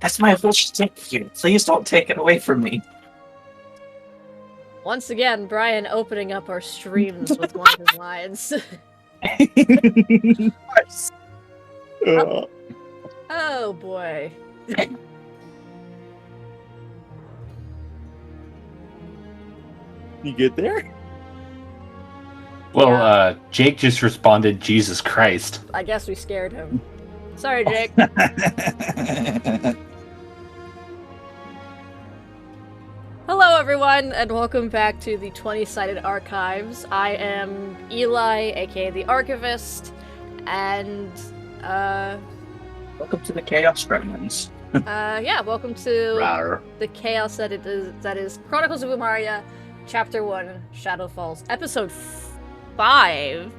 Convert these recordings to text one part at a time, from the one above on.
That's my whole shtick here. Please don't take it away from me. Once again, Brian opening up our streams with one of his lines. Oh boy. You get there? Well, Yeah. Jake just responded, Jesus Christ. I guess we scared him. Sorry, Jake. Hello, everyone, and welcome back to the 20-Sided Archives. I am Eli, aka the Archivist, and, Welcome to the Chaos Gremlins. welcome to Rawr. the chaos that is Chronicles of Umaria, Chapter 1, Shadow Falls, Episode 5.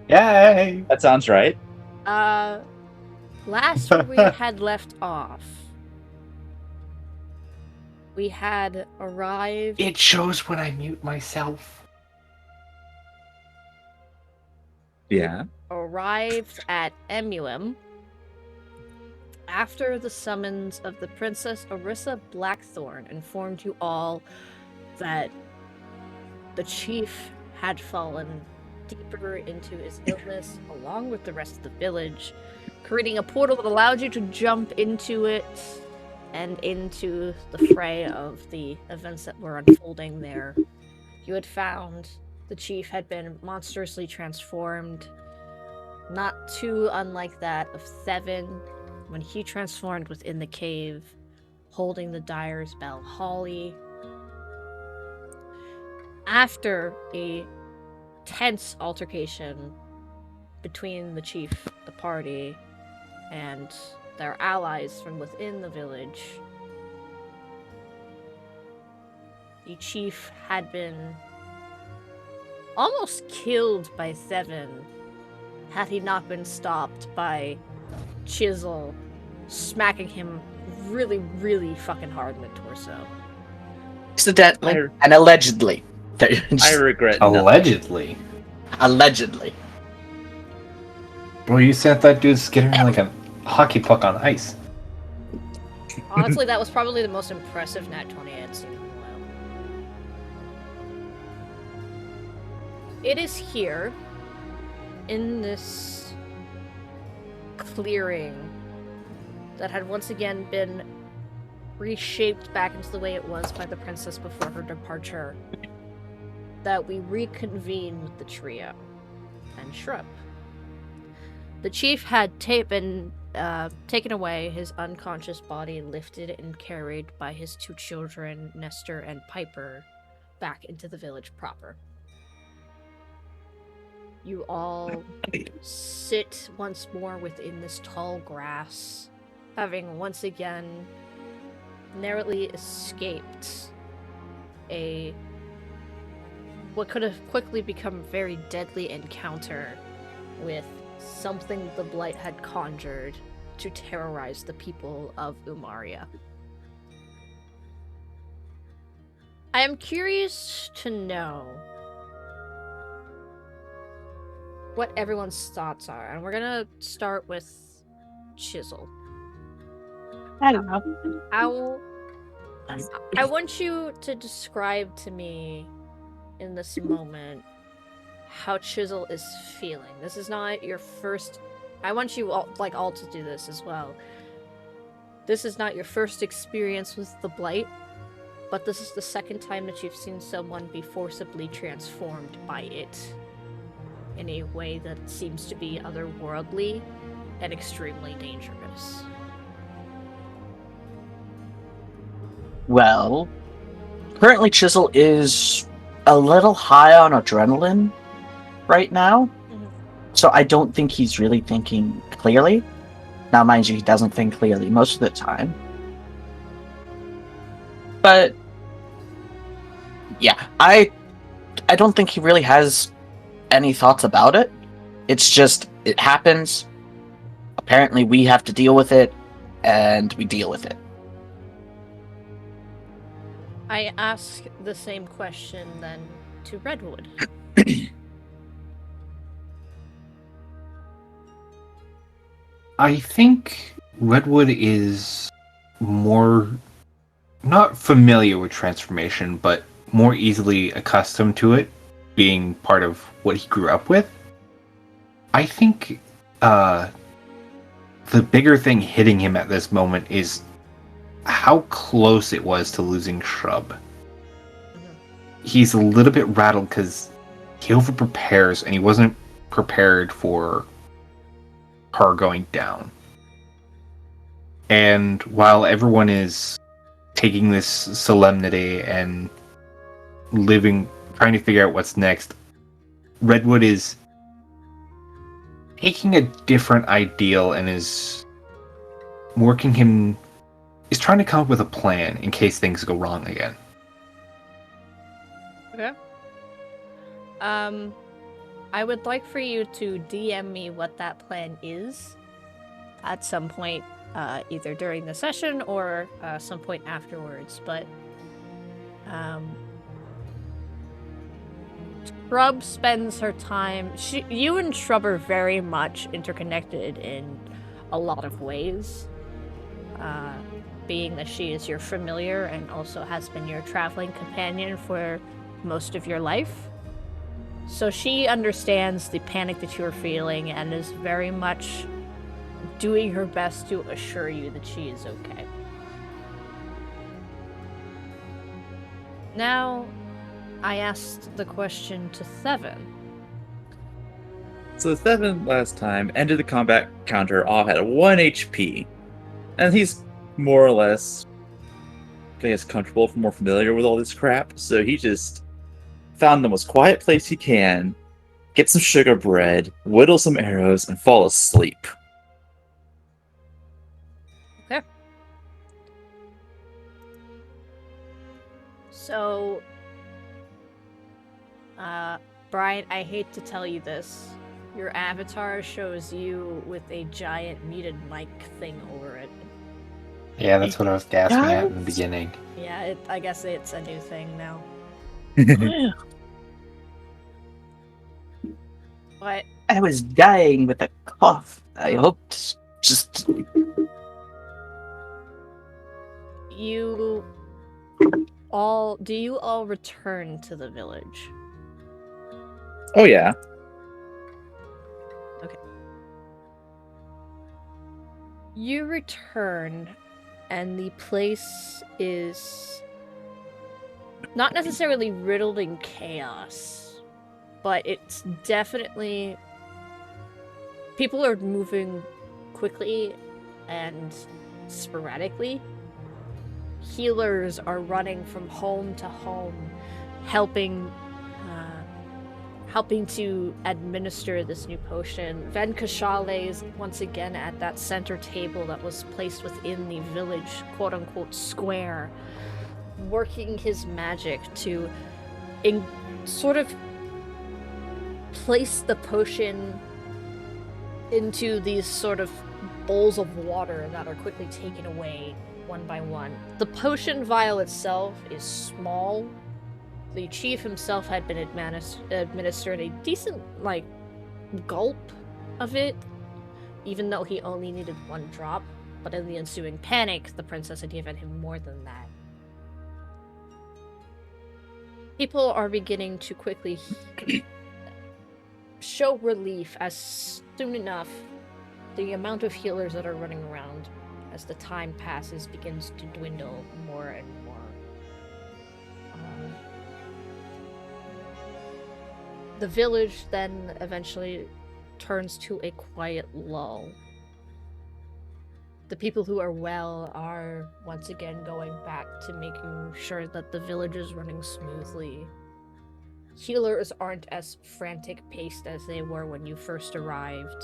Yay! That sounds right. Last where we had left off, we had arrived... It shows when I mute myself. Yeah. arrived at Emuim after the summons of the Princess Orissa Blackthorn informed you all that the chief had fallen deeper into his illness along with the rest of the village, creating a portal that allowed you to jump into it and into the fray of the events that were unfolding there. You had found the chief had been monstrously transformed, not too unlike that of Thevin when he transformed within the cave, holding the Dyer's Bell Holly. After a tense altercation between the chief, the party, and their allies from within the village, the chief had been almost killed by Thevin had he not been stopped by Chisel smacking him really, really fucking hard in the torso. Accidentally and allegedly. I regret nothing. Allegedly. Allegedly. Bro, you said that dude's skittering like a hockey puck on ice. Honestly, that was probably the most impressive Nat 20 I had seen in a while. It is here, in this clearing that had once again been reshaped back into the way it was by the princess before her departure, that we reconvene with the trio and Shrub. The chief had been taken away, his unconscious body lifted and carried by his two children, Nestor and Piper, back into the village proper. You all sit once more within this tall grass, having once again narrowly escaped what could have quickly become a very deadly encounter with something the Blight had conjured to terrorize the people of Umaria. I am curious to know what everyone's thoughts are, and we're gonna start with Chisel. I don't know. I want you to describe to me in this moment how Chisel is feeling. This is not your first... I want you all to do this as well. This is not your first experience with the Blight, but this is the second time that you've seen someone be forcibly transformed by it in a way that seems to be otherworldly and extremely dangerous. Well, currently Chisel is a little high on adrenaline right now, so I don't think he's really thinking clearly. Now, mind you, he doesn't think clearly most of the time. But yeah, I don't think he really has any thoughts about it. It's just, it happens. Apparently we have to deal with it, and we deal with it. I ask the same question then to Redwood. I think Redwood is more not familiar with transformation, but more easily accustomed to it, being part of what he grew up with. I think the bigger thing hitting him at this moment is how close it was to losing Shrub. He's a little bit rattled because he over-prepares and he wasn't prepared for her going down. And while everyone is taking this solemnity and trying to figure out what's next, Redwood is taking a different ideal and is trying to come up with a plan in case things go wrong again. Okay. I would like for you to DM me what that plan is at some point, either during the session or some point afterwards. But Shrub spends her time. You and Shrub are very much interconnected in a lot of ways. Being that she is your familiar and also has been your traveling companion for most of your life. So she understands the panic that you're feeling and is very much doing her best to assure you that she is okay. Now, I asked the question to Theven. So Theven last time ended the combat counter off at 1 HP. And he's more or less, I guess, comfortable, more familiar with all this crap. So he just found the most quiet place he can, get some sugar bread, whittle some arrows, and fall asleep. Okay. So, Brian, I hate to tell you this. Your avatar shows you with a giant muted mic thing over it. Yeah, that's what I was gasping at in the beginning. Yeah, I guess it's a new thing now. What? I was dying with a cough. I hoped just... Do you all return to the village? Oh, yeah. Okay. You return, and the place is not necessarily riddled in chaos, but it's definitely... People are moving quickly and sporadically. Healers are running from home to home, helping to administer this new potion. Ven Kashale is once again at that center table that was placed within the village, quote-unquote, square, working his magic to sort of place the potion into these sort of bowls of water that are quickly taken away one by one. The potion vial itself is small. The chief himself had been administered a decent, gulp of it, even though he only needed 1 drop. But in the ensuing panic, the princess had given him more than that. People are beginning to quickly show relief as soon enough the amount of healers that are running around as the time passes begins to dwindle more and more. The village then eventually turns to a quiet lull. The people who are well are once again going back to making sure that the village is running smoothly. Healers aren't as frantic-paced as they were when you first arrived.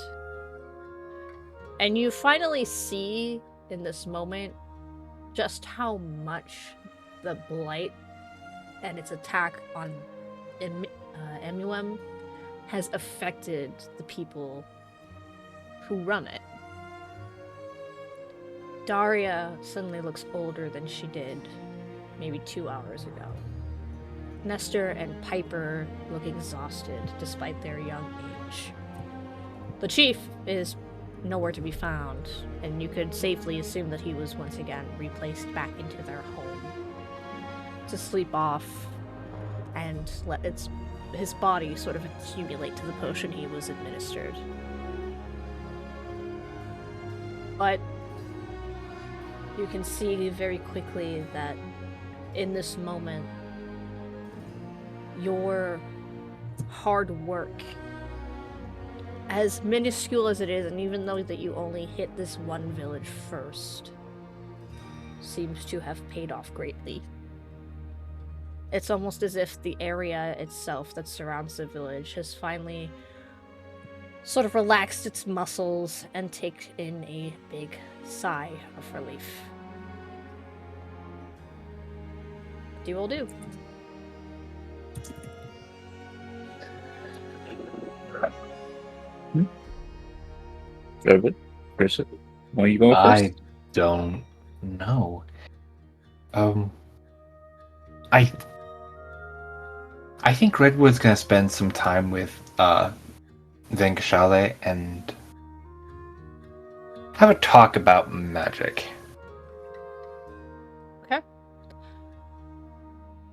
And you finally see, in this moment, just how much the Blight and its attack on Emuem has affected the people who run it. Daria suddenly looks older than she did maybe 2 hours ago. Nestor and Piper look exhausted despite their young age. The chief is nowhere to be found, and you could safely assume that he was once again replaced back into their home to sleep off and let his body sort of accumulate to the potion he was administered. But you can see very quickly that in this moment, your hard work, as minuscule as it is, and even though that you only hit this one village first, seems to have paid off greatly. It's almost as if the area itself that surrounds the village has finally sort of relaxed its muscles and taken in a big sigh of relief. What do you all do? David, Chris, why are you going first? I don't know. I think Redwood's gonna spend some time with Venkashale and have a talk about magic. Okay.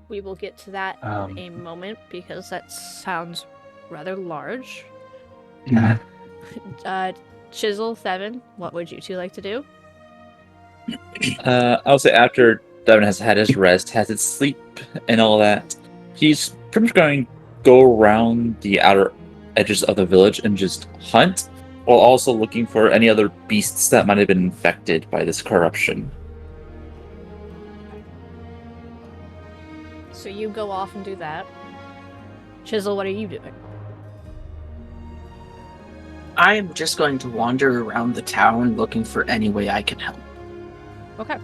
We will get to that in a Um, moment because that sounds rather large. Chisel, Thevin, what would you two like to do? I'll say after Devin has had his rest, has his sleep, and all that, he's pretty much going to go around the outer edges of the village and just hunt, while also looking for any other beasts that might have been infected by this corruption. So you go off and do that. Chisel, what are you doing? I'm just going to wander around the town looking for any way I can help. Okay.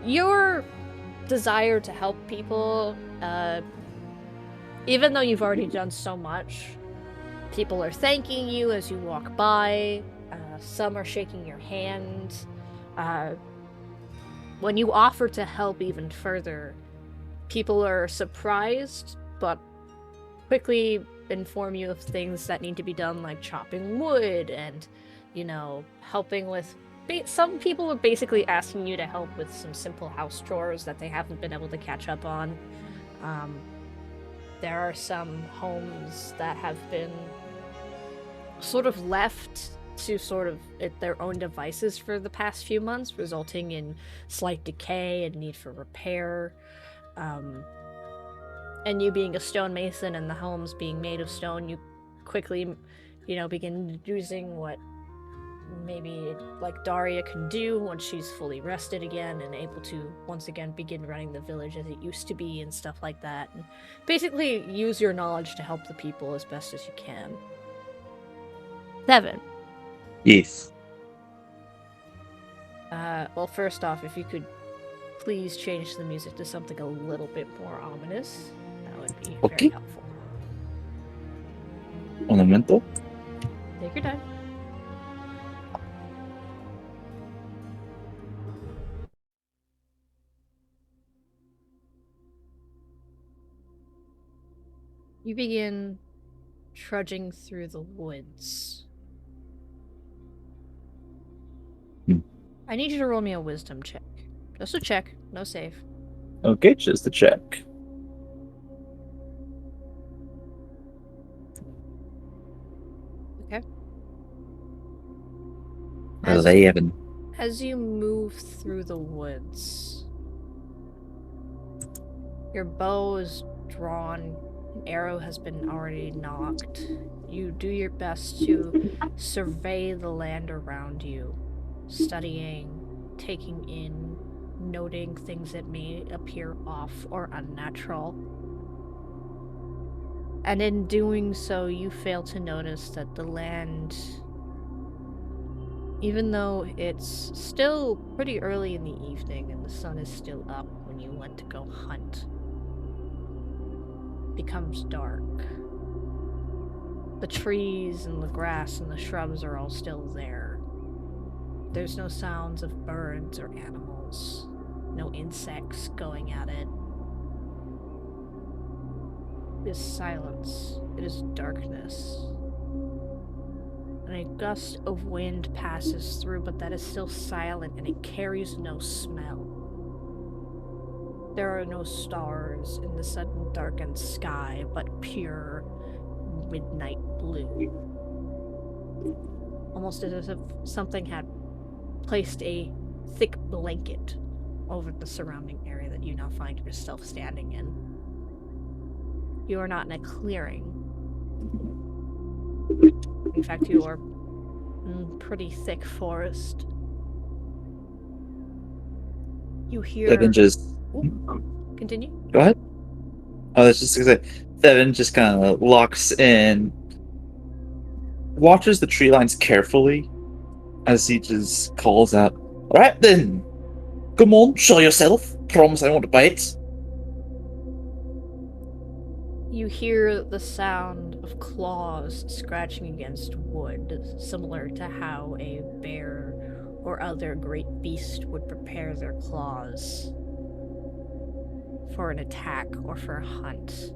Your desire to help people, even though you've already done so much, people are thanking you as you walk by. Some are shaking your hand. When you offer to help even further, people are surprised, but quickly inform you of things that need to be done, like chopping wood and, helping with... Some people are basically asking you to help with some simple house chores that they haven't been able to catch up on. There are some homes that have been sort of left to sort of at their own devices for the past few months, resulting in slight decay and need for repair. And you being a stonemason and the homes being made of stone, you quickly, begin using what maybe like Daria can do once she's fully rested again and able to once again begin running the village as it used to be and stuff like that. And basically use your knowledge to help the people as best as you can. Devin. Yes. Well, first off, if you could please change the music to something a little bit more ominous, that would be Okay. very helpful. Un momento. Take your time. You begin trudging through the woods. I need you to roll me a wisdom check. Just a check, no save. Okay, just a check. Okay. 11. As you move through the woods, your bow is drawn, an arrow has been already knocked. You do your best to survey the land around you, studying, taking in, noting things that may appear off or unnatural. And in doing so, you fail to notice that the land, even though it's still pretty early in the evening and the sun is still up when you went to go hunt, becomes dark. The trees and the grass and the shrubs are all still there. There's no sounds of birds or animals, no insects going at it. It is silence. It is darkness. and a gust of wind passes through, but that is still silent and it carries no smell. There are no stars in the sudden darkened sky, but pure midnight blue. Almost as if something had placed a thick blanket over the surrounding area that you now find yourself standing in. You are not in a clearing. In fact, you are in pretty thick forest. You hear... Devin just... Continue? Go ahead. Oh, that's just gonna say, Devin just kind of locks in, watches the tree lines carefully as he just calls out, "Alright then, come on, show yourself. Promise I won't bite." You hear the sound of claws scratching against wood, similar to how a bear or other great beast would prepare their claws for an attack or for a hunt.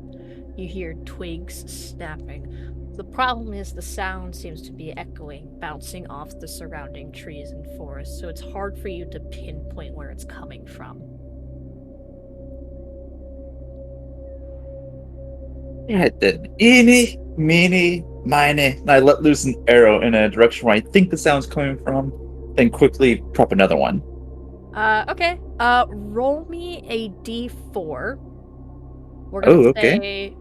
You hear twigs snapping. The problem is the sound seems to be echoing, bouncing off the surrounding trees and forests, so it's hard for you to pinpoint where it's coming from. Right then, eeny, meeny, miny. And I let loose an arrow in a direction where I think the sound's coming from, then quickly prop another one. Okay. Roll me a d4. We're gonna say,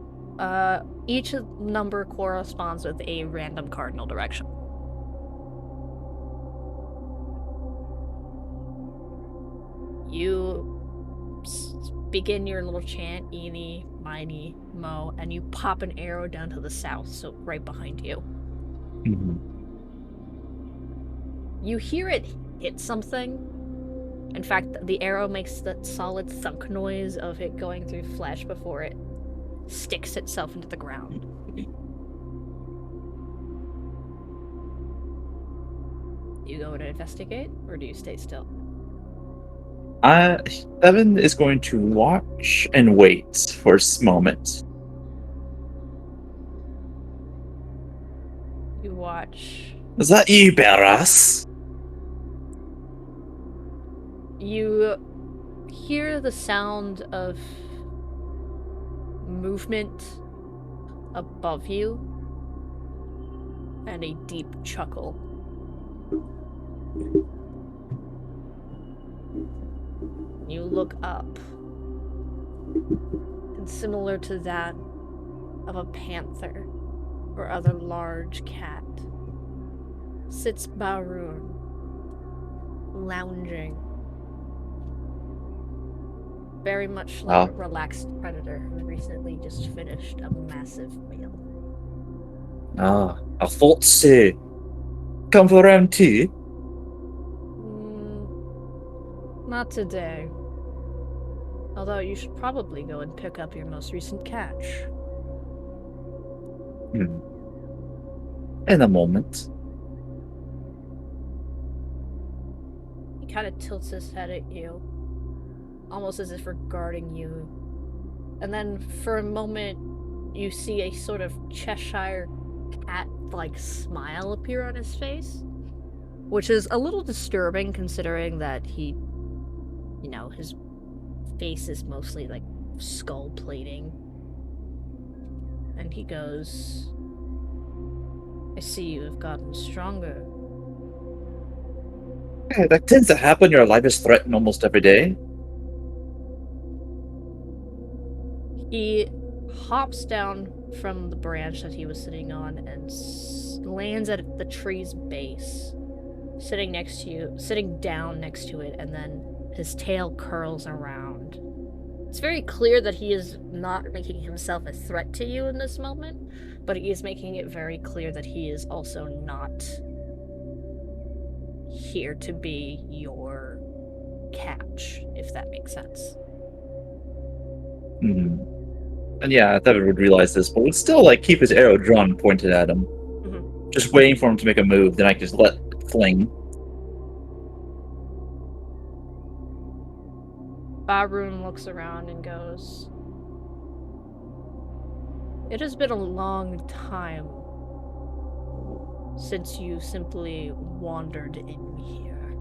each number corresponds with a random cardinal direction. You begin your little chant, eeny, miny, mo, and you pop an arrow down to the south, so right behind you. Mm-hmm. You hear it hit something. In fact, the arrow makes that solid thunk noise of it going through flesh before it sticks itself into the ground. Do you go to investigate, or do you stay still? Devin is going to watch and wait for a moment. You watch. Is that you, Barras? You hear the sound of movement above you and a deep chuckle. You look up, and similar to that of a panther or other large cat, sits Barun, lounging, very much like a relaxed predator who recently just finished a massive meal. I thought so. Come for round two? Not today. Although you should probably go and pick up your most recent catch. In a moment. He kind of tilts his head at you, almost as if regarding you. And then for a moment, you see a sort of Cheshire cat-like smile appear on his face, which is a little disturbing considering that he, his face is mostly like skull plating. And he goes, "I see you have gotten stronger." Yeah, that tends to happen. Your life is threatened almost every day. He hops down from the branch that he was sitting on and lands at the tree's base, sitting down next to it, and then his tail curls around. It's very clear that he is not making himself a threat to you in this moment, but he is making it very clear that he is also not here to be your catch, if that makes sense. Mm-hmm. And yeah, I thought I would realize this, but would still keep his arrow drawn and pointed at him. Mm-hmm. Just waiting for him to make a move, then I can just let it fling. Barun looks around and goes, "It has been a long time. since you simply wandered in here.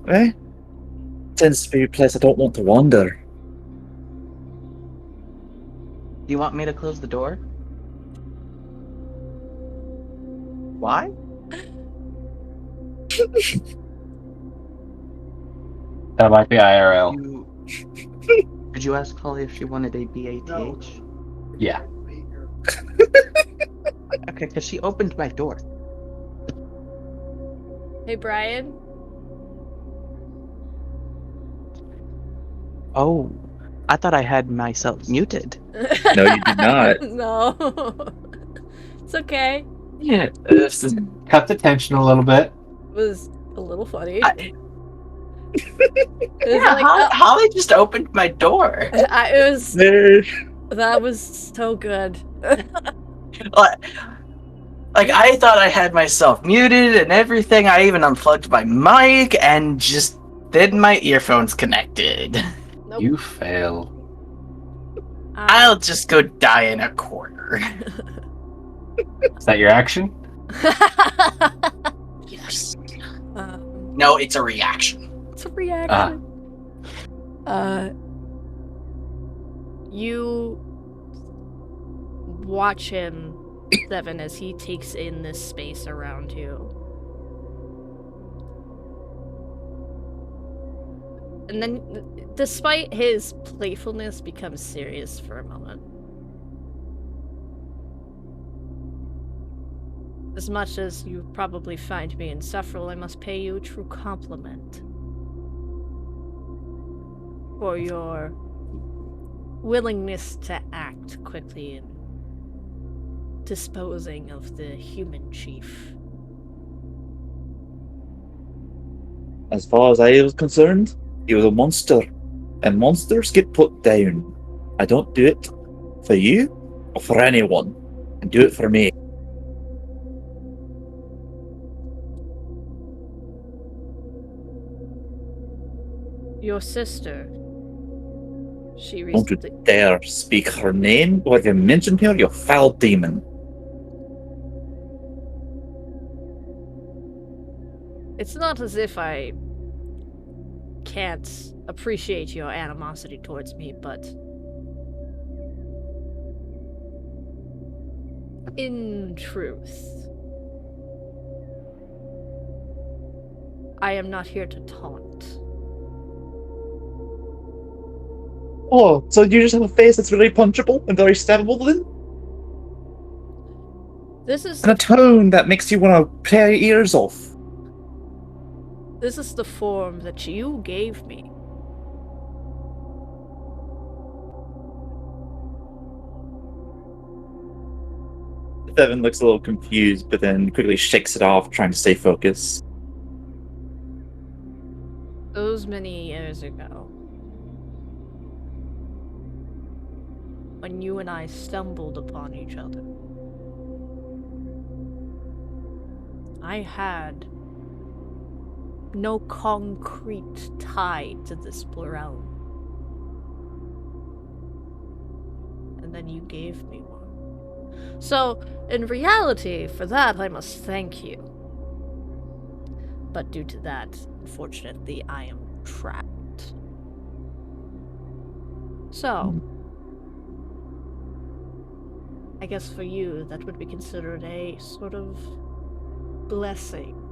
Eh? Tends to be a place I don't want to wander. Do you want me to close the door? Why? That might be IRL. Did you ask Holly if she wanted a BATH? Yeah. Okay, because she opened my door. Hey, Brian? Oh, I thought I had myself muted. No, you did not. No. It's okay. Yeah. This is cut the tension a little bit. It was a little funny. I, It was yeah, like, Holly just opened my door. it was, There. that was so good. Like I thought I had myself muted and everything. I even unplugged my mic and just then my earphones connected. Nope. You fail. I'll just go die in a corner. Is that your action? Yes. No, it's a reaction. It's a reaction. You watch him, Seven, as he takes in this space around you. And then, despite his playfulness, becomes serious for a moment. As much as you probably find me insufferable, I must pay you a true compliment for your willingness to act quickly in disposing of the human chief. As far as I was concerned, he was a monster. And monsters get put down. I don't do it for you or for anyone. I do it for me. Your sister, she Don't you recently... dare speak her name or you mention her, you foul demon. It's not as if I can't appreciate your animosity towards me, but in truth, I am not here to taunt. Oh, so you just have a face that's really punchable and very stabbable then? This is And a tone that makes you want to tear your ears off. This is the form that you gave me. Devin looks a little confused, but then quickly shakes it off, trying to stay focused. Those many years ago, when you and I stumbled upon each other, I had no concrete tie to this realm. And then you gave me one. So, in reality, for that, I must thank you. But due to that, unfortunately, I am trapped. So, I guess for you, that would be considered a sort of blessing.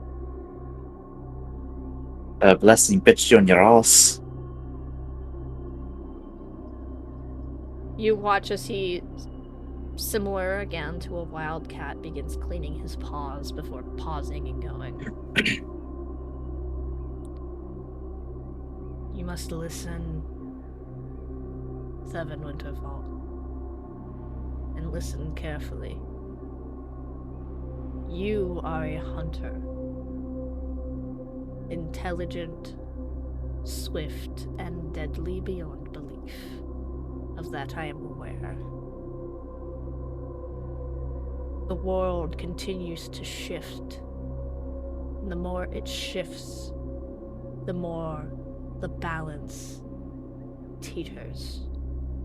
A blessing bitched you on your ass. You watch as he, similar again to a wild cat, begins cleaning his paws before pausing and going. You must listen, Seven Winterfall, and listen carefully. You are a hunter. Intelligent, swift, and deadly beyond belief. Of that I am aware. The world continues to shift. And the more it shifts, the more the balance teeters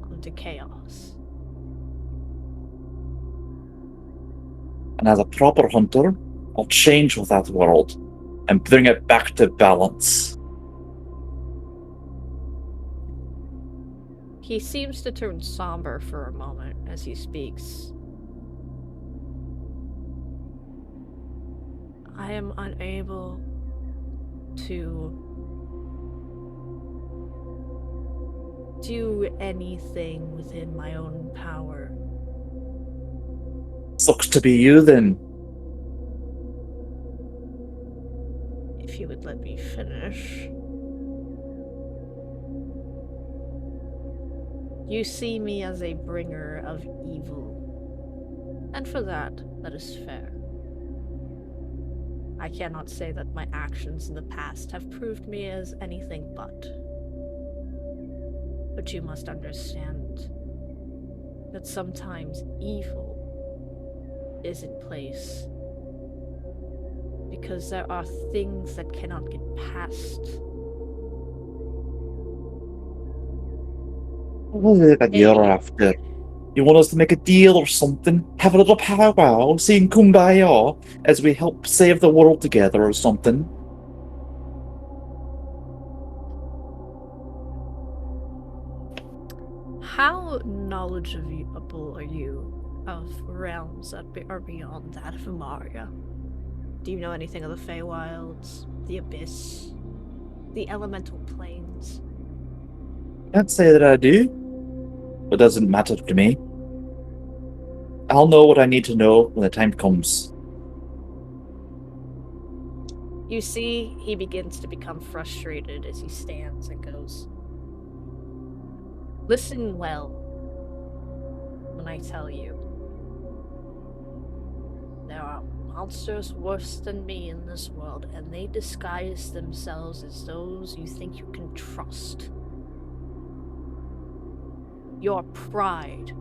onto chaos. And as a proper hunter, I'll change with that world and bring it back to balance. He seems to turn somber for a moment as he speaks. I am unable to do anything within my own power. Sucks to be you then. If you would let me finish. You see me as a bringer of evil. And for that is fair. I cannot say that my actions in the past have proved me as anything but. But you must understand that sometimes evil is in place because there are things that cannot get past. What is it that you're after? You want us to make a deal or something? Have a little powwow, sing kumbaya as we help save the world together or something? How knowledgeable are you of realms that are beyond that of Umaria? Do you know anything of the Feywilds, the Abyss, the Elemental Planes? Can't say that I do. It doesn't matter to me. I'll know what I need to know when the time comes. You see, he begins to become frustrated as he stands and goes, "Listen well when I tell you. There are monsters worse than me in this world, and they disguise themselves as those you think you can trust. Your pride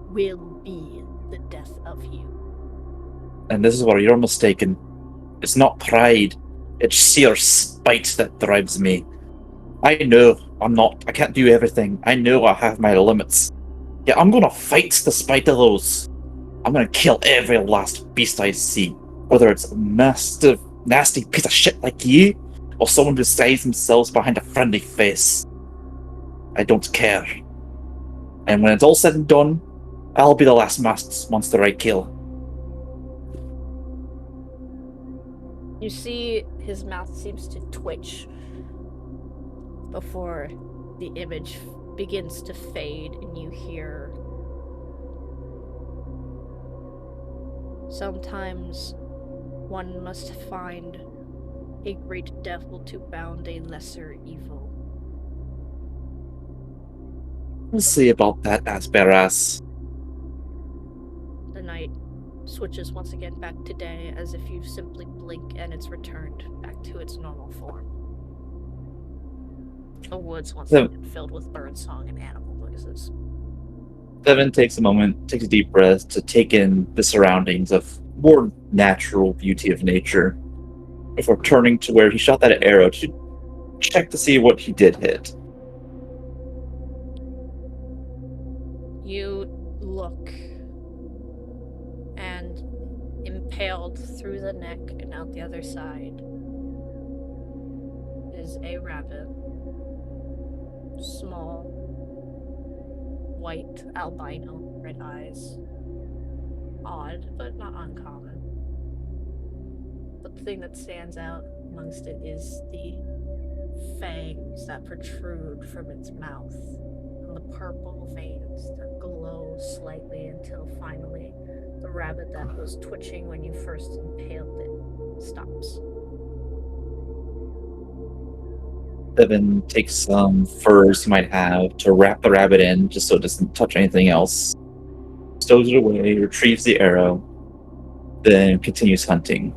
will be the death of you." And this is where you're mistaken. It's not pride. It's sheer spite that drives me. I know I can't do everything. I know I have my limits. Yeah, I'm gonna fight despite of those. I'm gonna kill every last beast I see. Whether it's a massive, nasty piece of shit like you, or someone who disguises themselves behind a friendly face. I don't care. And when it's all said and done, I'll be the last monster I kill. You see, his mouth seems to twitch before the image begins to fade, and you hear, "Sometimes one must find a great devil to bound a lesser evil." We'll see about that, Asperas. The night switches once again back to day, as if you simply blink and it's returned back to its normal form. The woods once again filled with birdsong and animal noises. Devin takes a moment, takes a deep breath to take in the surroundings of more natural beauty of nature before turning to where he shot that arrow to check to see what he did hit. You look, and impaled through the neck and out the other side is a rabbit. Small, white, albino, red eyes. Odd, but not uncommon. But the thing that stands out amongst it is the fangs that protrude from its mouth, and the purple veins that glow slightly until finally the rabbit that was twitching when you first impaled it stops. Devin takes some furs he might have to wrap the rabbit in just so it doesn't touch anything else. Stows it away, retrieves the arrow, then continues hunting.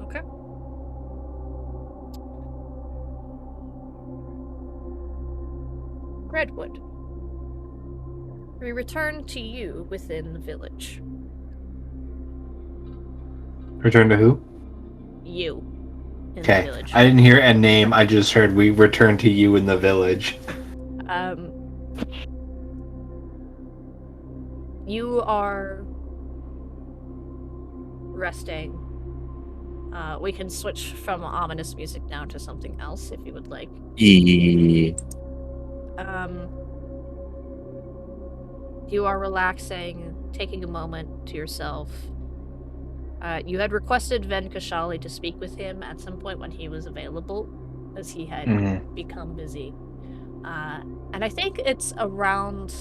Okay. Redwood. We return to you within the village. Return to who? You. In the Okay. village. I didn't hear a name. I just heard we return to you in the village. You are resting. We can switch from ominous music now to something else if you would like. You are relaxing, taking a moment to yourself. You had requested Ven Kashali to speak with him at some point when he was available, as he had become busy. And I think it's around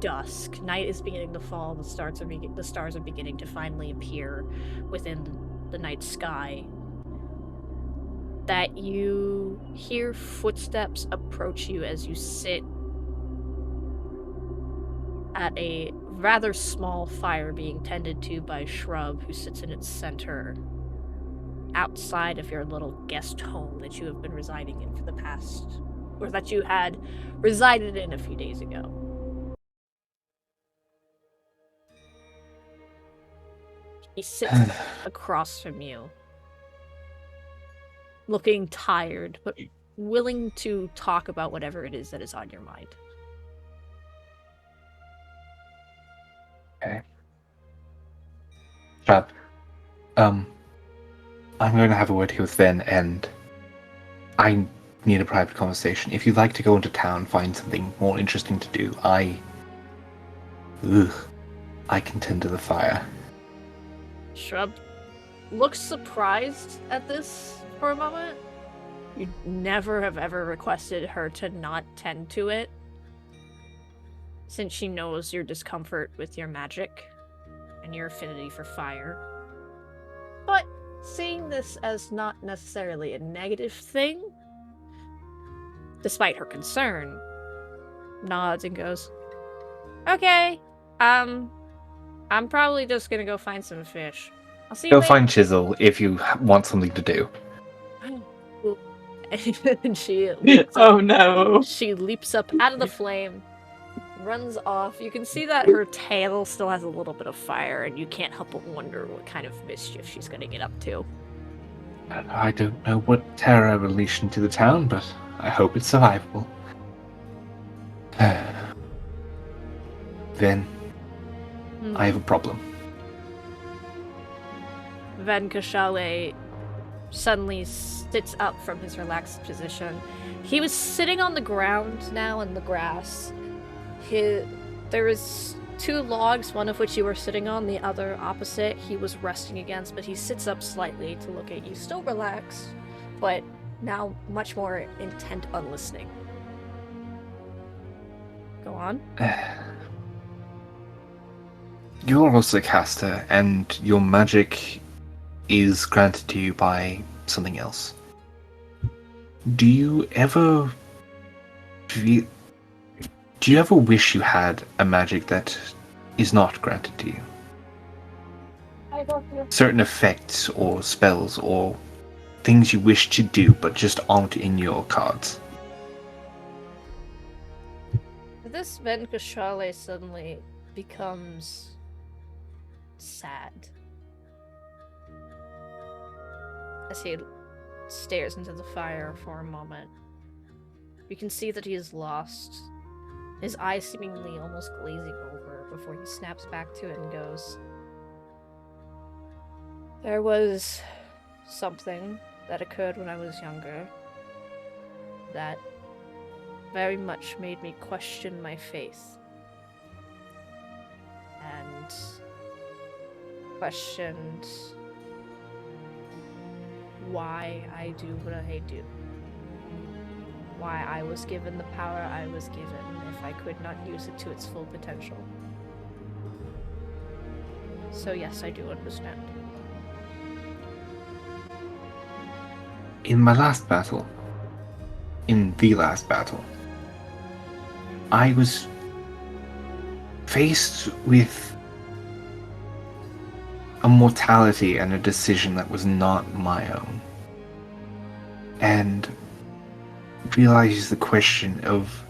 dusk. Night is beginning to fall. The stars are beginning to finally appear within the night sky. That you hear footsteps approach you as you sit at a rather small fire being tended to by Shrub, who sits in its center, outside of your little guest home that you have been residing in for the past, or that you had resided in a few days ago. He sits across from you, looking tired, but willing to talk about whatever it is that is on your mind. Okay. Shrub. I'm going to have a word here with Ven, and I need a private conversation. If you'd like to go into town, find something more interesting to do, I can tend to the fire. Shrub looks surprised at this for a moment. You never have ever requested her to not tend to it, since she knows your discomfort with your magic and your affinity for fire. But seeing this as not necessarily a negative thing, despite her concern, nods and goes, "Okay, I'm probably just gonna go find some fish. I'll see you Go later." find Chisel if you want something to do. And she leaps up. Oh no! She leaps up out of the flame, runs off. You can see that her tail still has a little bit of fire, and you can't help but wonder what kind of mischief she's gonna get up to. I don't know what terror relation to the town, but I hope it's survivable. Then, I have a problem. Ven Kashale suddenly sits up from his relaxed position. He was sitting on the ground now in the grass. There was 2 logs, one of which you were sitting on, the other opposite he was resting against, but he sits up slightly to look at you, still relaxed, but now much more intent on listening. Go on. You're also a caster, and your magic is granted to you by something else. Do you ever wish you had a magic that is not granted to you? I don't know. Certain effects or spells or things you wish to do but just aren't in your cards. This Ven Kashale suddenly becomes sad as he stares into the fire for a moment. You can see that he is lost, his eyes seemingly almost glazing over before he snaps back to it and goes, "There was something that occurred when I was younger that very much made me question my faith and questioned why I do what I do, why I was given the power I was given if I could not use it to its full potential. So yes, I do understand." In the last battle, I was faced with a mortality and a decision that was not my own. And realizes the question of,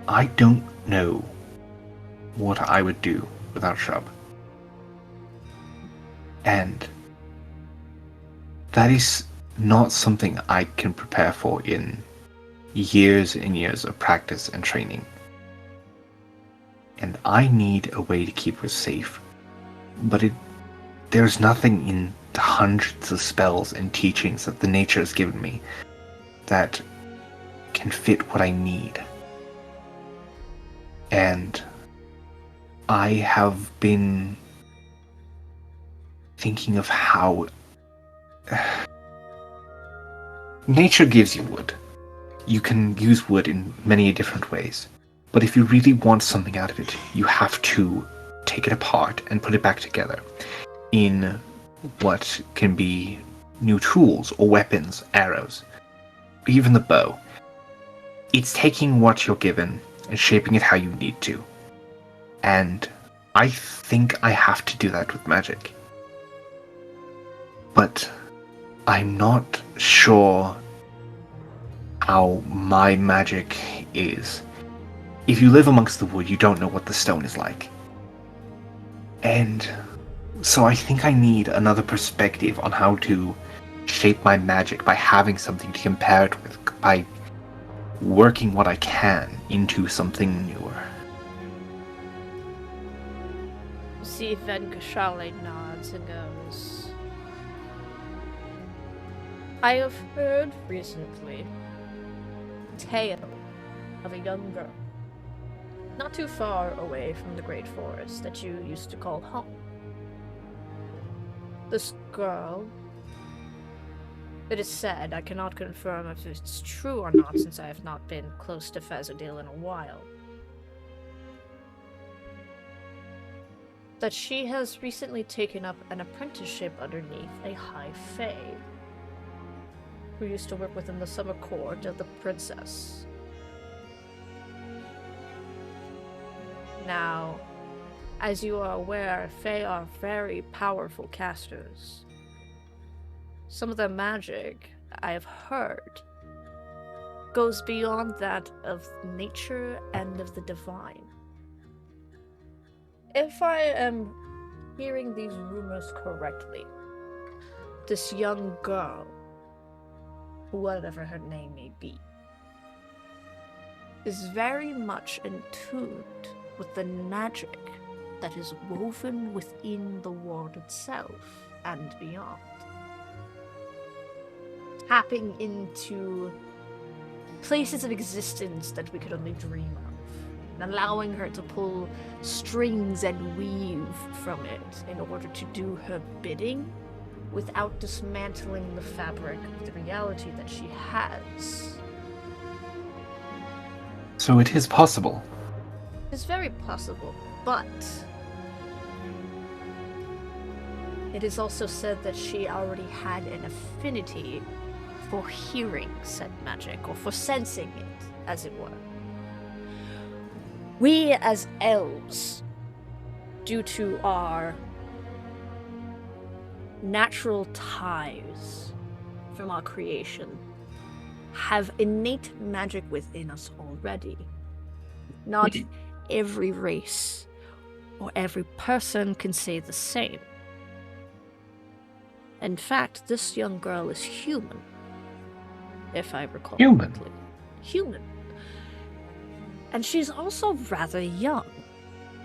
I don't know what I would do without Shrub. And that is not something I can prepare for in years and years of practice and training. And I need a way to keep her safe But there's nothing in the hundreds of spells and teachings that the nature has given me that can fit what I need. And I have been thinking of how nature gives you wood. You can use wood in many different ways. But if you really want something out of it, you have to take it apart and put it back together in what can be new tools or weapons, arrows, even the bow. It's taking what you're given and shaping it how you need to. And I think I have to do that with magic. But I'm not sure how my magic is. If you live amongst the wood, you don't know what the stone is like. And so I think I need another perspective on how to shape my magic by having something to compare it with, by working what I can into something newer. See if Venkashale nods and goes, I have heard recently a tale of a young girl, not too far away from the great forest that you used to call home. This girl, it is said, I cannot confirm if it's true or not since I have not been close to Fazadil in a while, that she has recently taken up an apprenticeship underneath a high fae who used to work within the summer court of the princess. Now, as you are aware, fae are very powerful casters. Some of their magic, I have heard, goes beyond that of nature and of the divine. If I am hearing these rumors correctly, this young girl, whatever her name may be, is very much in tune with the magic that is woven within the world itself and beyond. Tapping into places of existence that we could only dream of, and allowing her to pull strings and weave from it in order to do her bidding without dismantling the fabric of the reality that she has. So it is possible. It's very possible, but it is also said that she already had an affinity for hearing said magic, or for sensing it, as it were. We as elves, due to our natural ties from our creation, have innate magic within us already. Not every race or every person can say the same. In fact, this young girl is human, if I recall correctly. Human. And she's also rather young.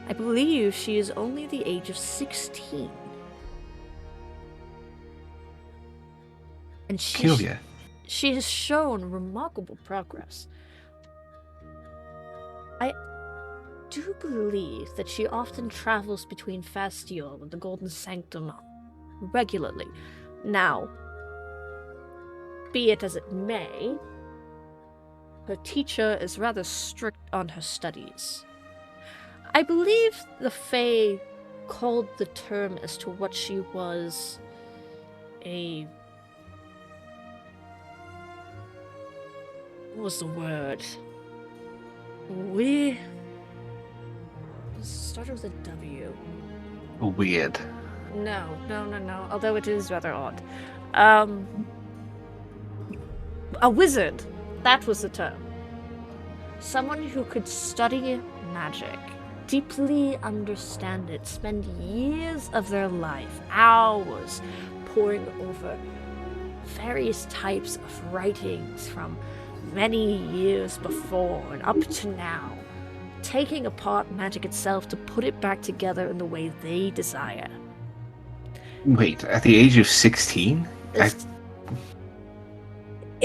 I believe she is only the age of 16. And she has shown remarkable progress. I do believe that she often travels between Fastiol and the Golden Sanctum regularly. Now, be it as it may, her teacher is rather strict on her studies. I believe the Fae called the term as to what she was what was the word? Started with a W. Weird. No. Although it is rather odd. A wizard. That was the term. Someone who could study magic, deeply understand it, spend years of their life, hours, poring over various types of writings from many years before and up to now, to taking apart magic itself to put it back together in the way they desire. Wait, at the age of 16? It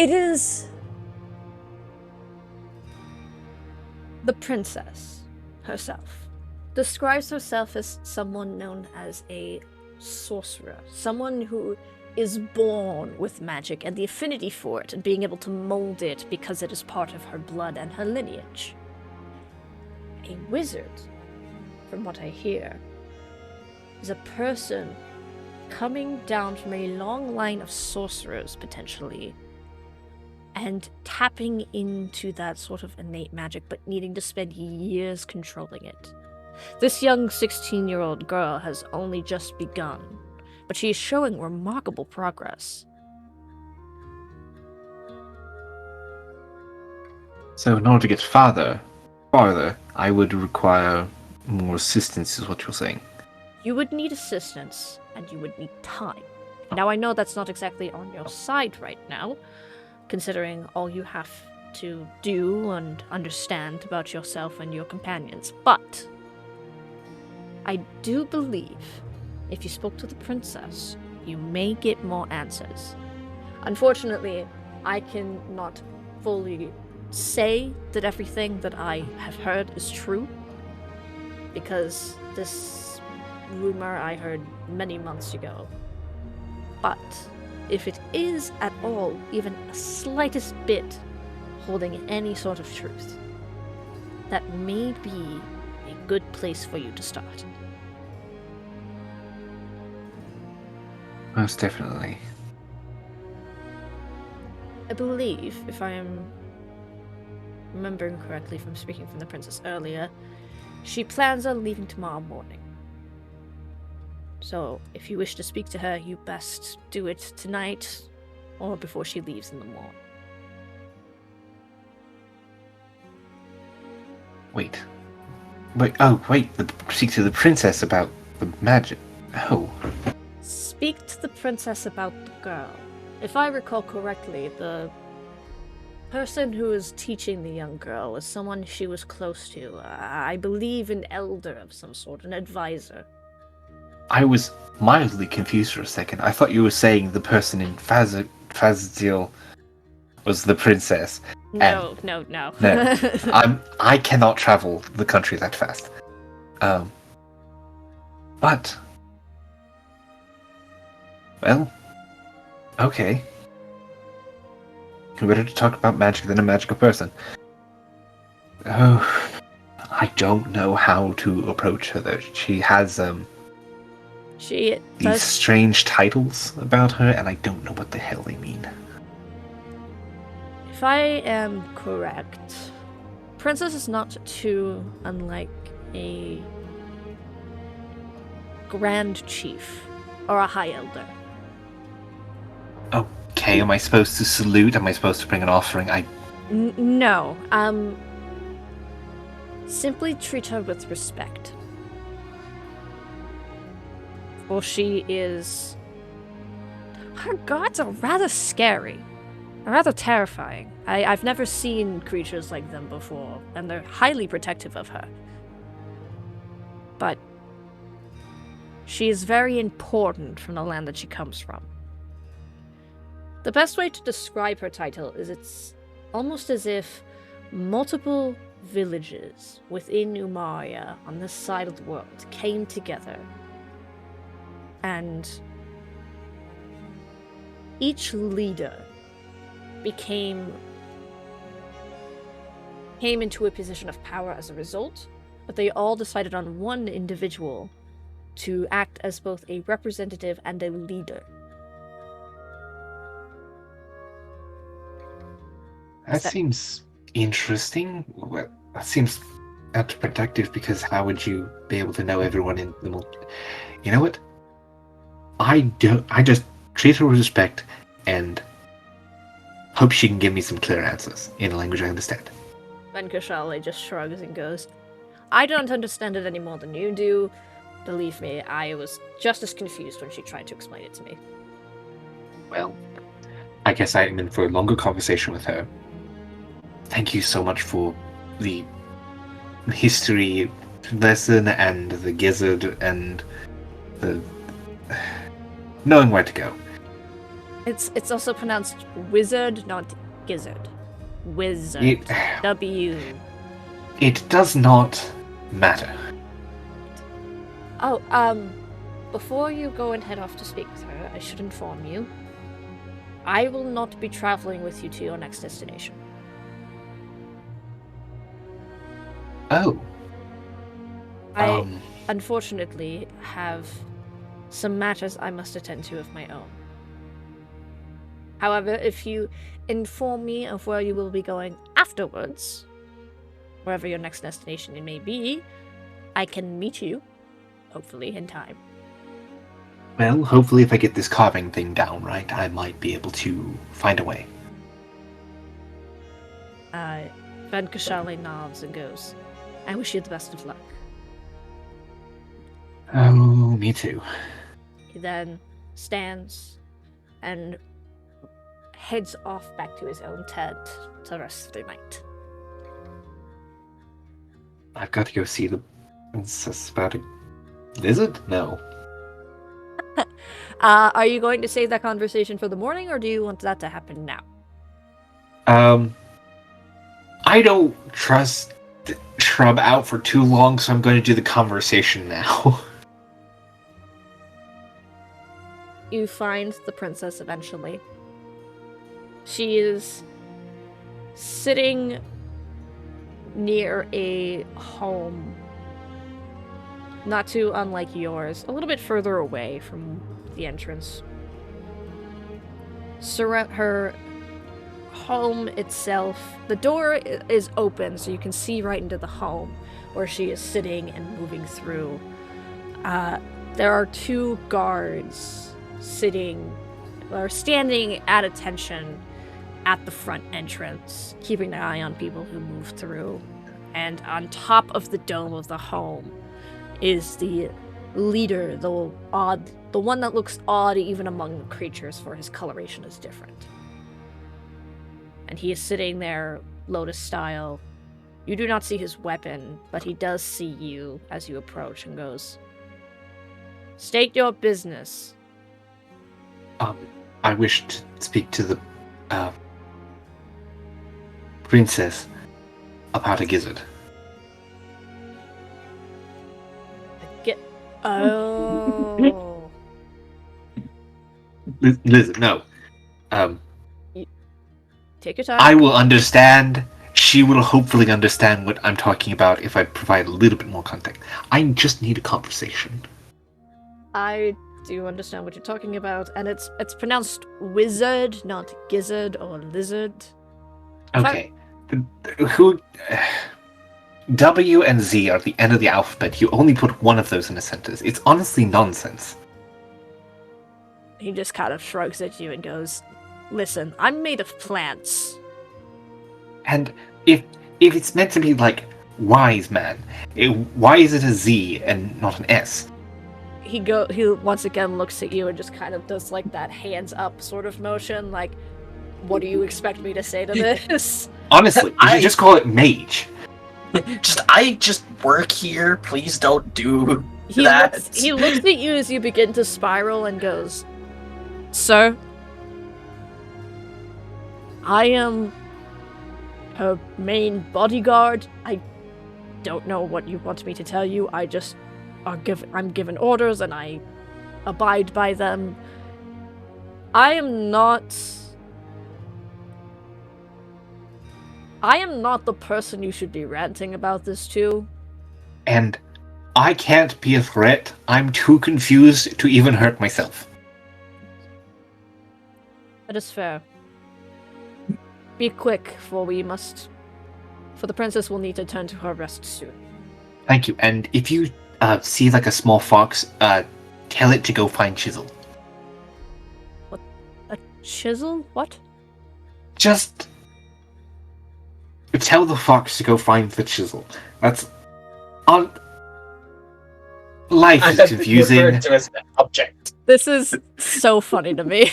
is the princess herself. Describes herself as someone known as a sorcerer, someone who is born with magic and the affinity for it and being able to mold it because it is part of her blood and her lineage. A wizard, from what I hear, is a person coming down from a long line of sorcerers, potentially, and tapping into that sort of innate magic, but needing to spend years controlling it. This young 16-year-old girl has only just begun, but she is showing remarkable progress. So in order to get farther, I would require more assistance, is what you're saying. You would need assistance, and you would need time. Now, I know that's not exactly on your side right now, considering all you have to do and understand about yourself and your companions, but I do believe if you spoke to the princess, you may get more answers. Unfortunately, I cannot fully say that everything that I have heard is true, because this rumor I heard many months ago. But if it is at all, even a slightest bit, holding any sort of truth, that may be a good place for you to start. Most definitely. I believe, if I am remembering correctly from speaking from the princess earlier, she plans on leaving tomorrow morning. So, if you wish to speak to her, you best do it tonight or before she leaves in the morning. Wait, speak to the princess about the magic. Oh. Speak to the princess about the girl. If I recall correctly, the person who is teaching the young girl is someone she was close to. I believe an elder of some sort, an advisor. I was mildly confused for a second. I thought you were saying the person in Fazil was the princess. No. No, I cannot travel the country that fast. But well, okay. Better to talk about magic than a magical person. Oh, I don't know how to approach her though. She has these strange titles about her, and I don't know what the hell they mean. If I am correct, Princess is not too unlike a Grand Chief or a High Elder. Okay, am I supposed to salute? Am I supposed to bring an offering? No. Simply treat her with respect. For she is... Her guards are rather scary. Rather terrifying. I've never seen creatures like them before, and they're highly protective of her. But she is very important from the land that she comes from. The best way to describe her title is it's almost as if multiple villages within Umaria on this side of the world came together, and each leader came into a position of power as a result, but they all decided on one individual to act as both a representative and a leader. That seems interesting. Well, that seems counterproductive, because how would you be able to know everyone in the You know what? I just treat her with respect and hope she can give me some clear answers in a language I understand. Ben Kashali just shrugs and goes, I don't understand it any more than you do. Believe me, I was just as confused when she tried to explain it to me. Well, I guess I am in for a longer conversation with her. Thank you so much for the history lesson and the gizzard and the knowing where to go. It's also pronounced wizard, not gizzard. Wizard. W. It does not matter. Oh, before you go and head off to speak with her, I should inform you. I will not be traveling with you to your next destination. Oh. I unfortunately have some matters I must attend to of my own. However, if you inform me of where you will be going afterwards, wherever your next destination may be, I can meet you, hopefully in time. Well, hopefully if I get this carving thing down right, I might be able to find a way. Van Kashali nods and goes, I wish you the best of luck. Oh, me too. He then stands and heads off back to his own tent to rest for the night. I've got to go see the princess about a lizard? No. Are you going to save that conversation for the morning, or do you want that to happen now? I don't trust Shrub out for too long, so I'm going to do the conversation now. You find the princess eventually. She is sitting near a home, not too unlike yours, a little bit further away from the entrance. Surround her home itself, the door is open so you can see right into the home where she is sitting and moving through. There are two guards standing at attention at the front entrance, keeping an eye on people who move through. And on top of the dome of the home is the leader, the one that looks odd even among the creatures, for his coloration is different. And he is sitting there, lotus style. You do not see his weapon, but he does see you as you approach and goes, "State your business." I wish to speak to the princess about a gizzard. Oh. Lizard, no. Take your time. I will understand. She will hopefully understand what I'm talking about if I provide a little bit more context. I just need a conversation. I do understand what you're talking about, and it's pronounced wizard, not gizzard or lizard. Okay. W and Z are at the end of the alphabet. You only put one of those in a sentence. It's honestly nonsense. He just kind of shrugs at you and goes, "Listen, I'm made of plants." And if it's meant to be like wise man, why is it a Z and not an S? He once again looks at you and just kind of does like that hands up sort of motion, like, what do you expect me to say to this? Honestly, you should just call it mage. I just work here. Please don't do that. He looks at you as you begin to spiral and goes, "Sir, I am her main bodyguard. I don't know what you want me to tell you. I'm given orders and I abide by them. I am not the person you should be ranting about this to." And I can't be a threat. I'm too confused to even hurt myself. That is fair. Be quick, for the princess will need to turn to her rest soon. Thank you. And if you see like a small fox, tell it to go find Chisel. What? A chisel? What? Just tell the fox to go find the chisel. That's on. Life is confusing. Referred to as an object. This is so funny to me.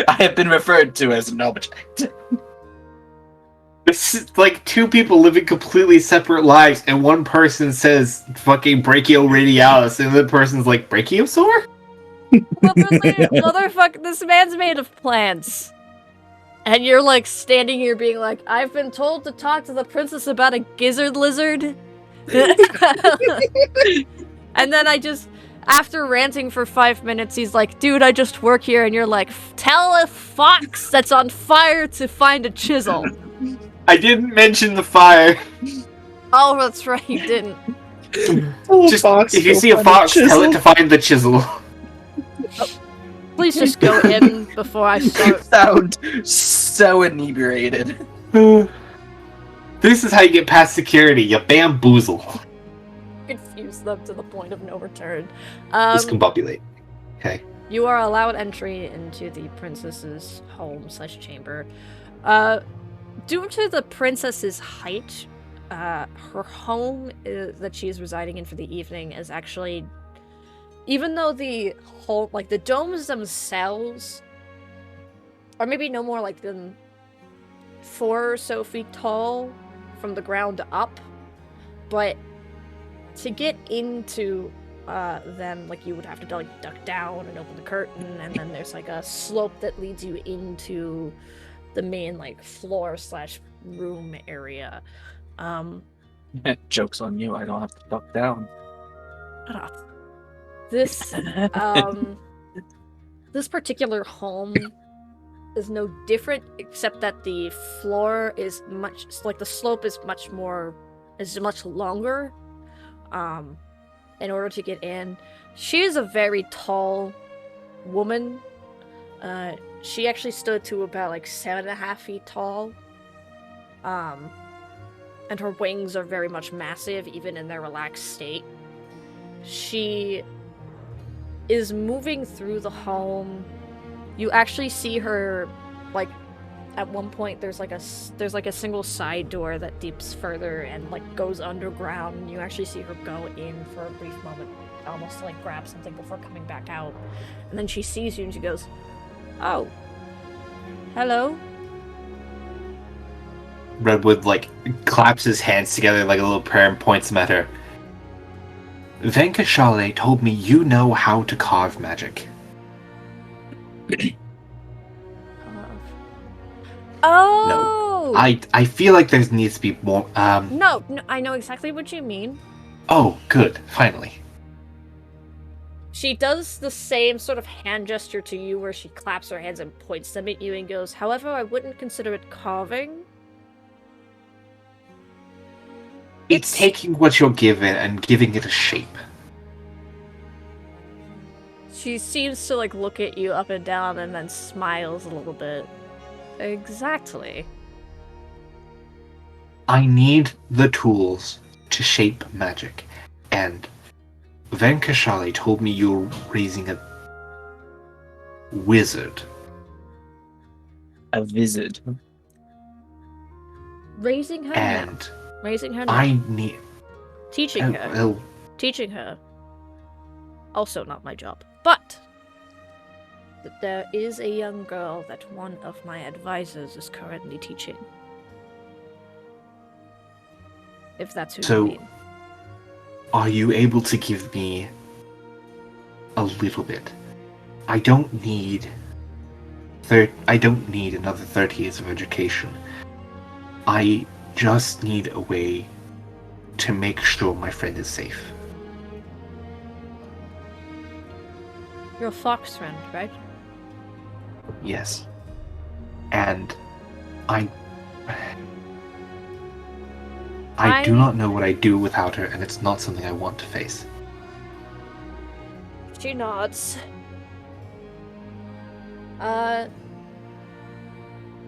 I have been referred to as an object. This is like two people living completely separate lives, and one person says fucking brachioradialis, and the other person's like brachiosaur? Literally, motherfucker, this man's made of plants. And you're like standing here being like, I've been told to talk to the princess about a gizzard lizard. And then after ranting for 5 minutes, he's like, dude, I just work here. And you're like, tell a fox that's on fire to find a chisel. I didn't mention the fire. Oh, that's right, you didn't. Just, if you see a fox, tell it to find the chisel. Please just go in before I You start. sound so inebriated. This is how you get past security. You bamboozle. Confuse them to the point of no return. Discombobulate. Okay. You are allowed entry into the princess's home/chamber. Due to the princess's height, her home that she is residing in for the evening is actually, even though the whole, like the domes themselves are maybe no more like than 4 or so feet tall from the ground up, but to get into them, like you would have to like duck down and open the curtain, and then there's like a slope that leads you into the main like floor/room area. Joke's on you, I don't have to duck down. This this particular home is no different, except that the floor is much, like the slope is much longer. In order to get in, she is a very tall woman. She actually stood to about like 7.5 feet tall. And her wings are very much massive, even in their relaxed state. She is moving through the home. You actually see her, like, at one point there's like a single side door that deeps further and like goes underground, and you actually see her go in for a brief moment, almost to like grab something before coming back out. And then she sees you and she goes, "Oh, hello." Redwood, like, claps his hands together like a little prayer and points them at her. Venkashale told me you know how to carve magic. Oh! No. I feel like there needs to be more, No, I know exactly what you mean. Oh, good. Finally. She does the same sort of hand gesture to you where she claps her hands and points them at you and goes, "However, I wouldn't consider it carving." It's taking what you're given and giving it a shape. She seems to like look at you up and down and then smiles a little bit. Exactly. I need the tools to shape magic, and Venkashale told me you're raising a wizard. A wizard. Raising her And now. Raising her now. I need... Teaching her. Well, Teaching her. Also not my job. But there is a young girl that one of my advisors is currently teaching. If that's who you mean. Are you able to give me a little bit? I don't need another 30 years of education. I just need a way to make sure my friend is safe. You're a fox friend, right? Yes. And I do not know what I'd do without her, and it's not something I want to face. She nods.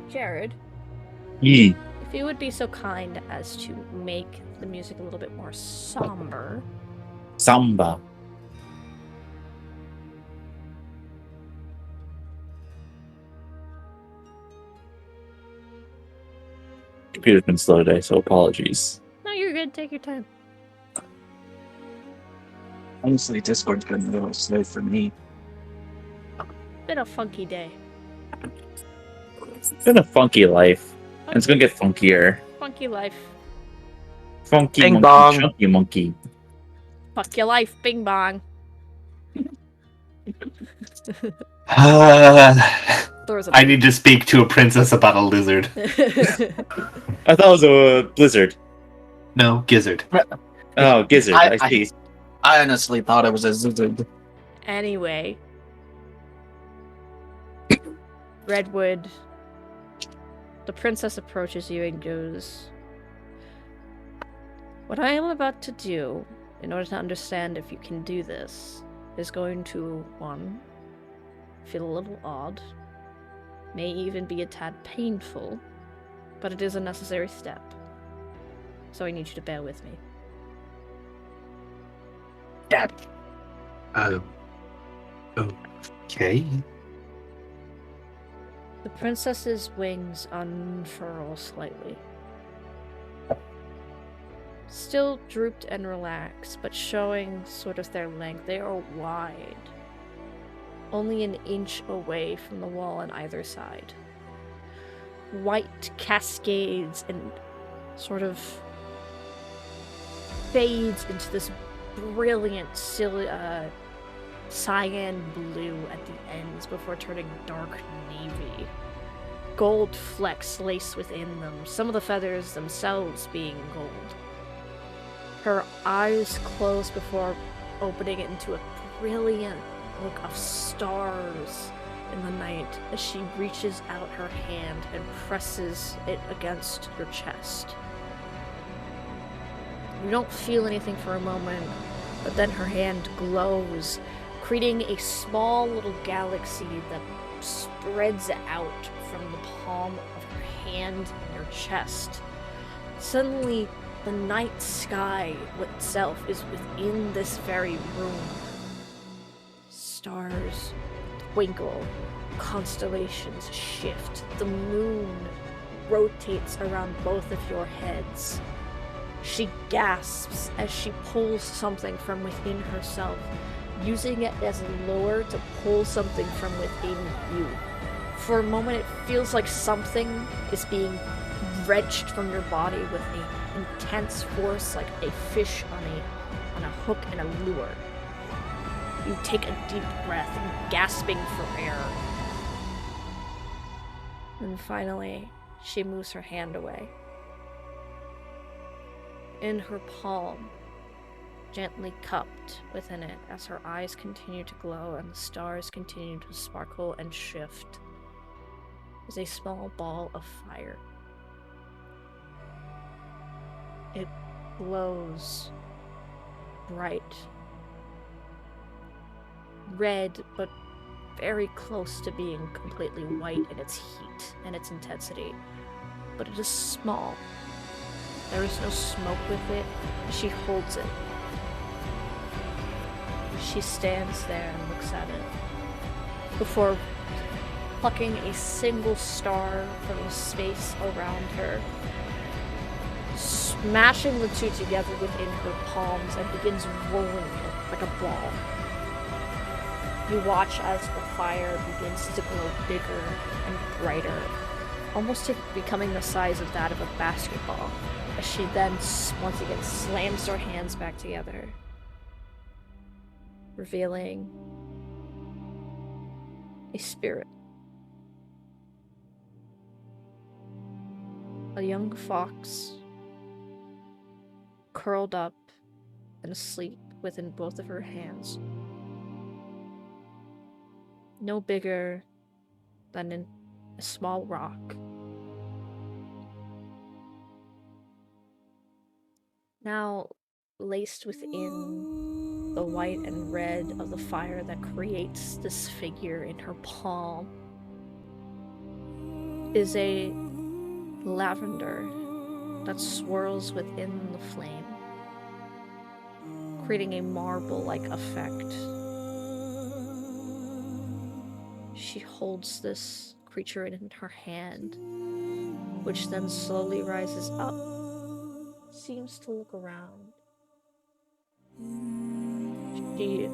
Jared, Yee. if you would be so kind as to make the music a little bit more somber. Samba. Computer's been slow today, so apologies. No, you're good. Take your time. Honestly, Discord's been a little slow for me. Been a funky day. It's been a funky life. Oh, And it's gonna get funkier. Funky life. Funky Bing monkey, bong. chunky monkey. Fuck your life, bing bong. Throws a I need to speak to a princess about a lizard. I thought it was a blizzard. No, gizzard. Oh, gizzard. I see. I honestly thought it was a lizard. Anyway. Redwood. The princess approaches you and goes, "What I am about to do, in order to understand if you can do this, is going to, 1, feel a little odd, may even be a tad painful, but it is a necessary step. So I need you to bear with me." Dad. Okay. The princess's wings unfurl slightly. Still drooped and relaxed, but showing sort of their length. They are wide. Only an inch away from the wall on either side. White cascades and sort of fades into this brilliant cyan blue at the ends before turning dark navy. Gold flecks lace within them, some of the feathers themselves being gold. Her eyes close before opening it into a brilliant look of stars in the night as she reaches out her hand and presses it against your chest. You don't feel anything for a moment, but then her hand glows, creating a small little galaxy that spreads out from the palm of her hand and your chest. Suddenly, the night sky itself is within this very room. Stars twinkle, constellations shift, the moon rotates around both of your heads. She gasps as she pulls something from within herself, using it as a lure to pull something from within you. For a moment, it feels like something is being wrenched from your body with an intense force, like a fish on a hook and a lure. You take a deep breath, gasping for air. And finally, she moves her hand away. In her palm, gently cupped within it as her eyes continue to glow and the stars continue to sparkle and shift, is a small ball of fire. It glows bright, red, but very close to being completely white in its heat and its intensity. But it is small. There is no smoke with it. She holds it. She stands there and looks at it before plucking a single star from the space around her, smashing the two together within her palms and begins rolling it like a ball. You watch as the fire begins to glow bigger and brighter, almost becoming the size of that of a basketball, as she then once again slams her hands back together, revealing a spirit. A young fox, curled up and asleep within both of her hands. No bigger than a small rock. Now, laced within the white and red of the fire that creates this figure in her palm is a lavender that swirls within the flame, creating a marble-like effect. She holds this creature in her hand, which then slowly rises up, seems to look around. She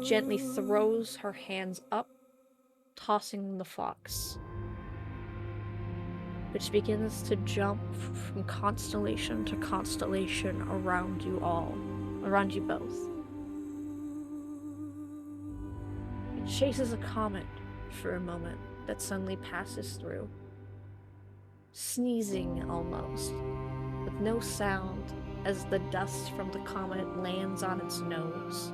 gently throws her hands up, tossing the fox. which begins to jump from constellation to constellation around you all, around you both. It chases a comet for a moment that suddenly passes through, sneezing almost, with no sound as the dust from the comet lands on its nose.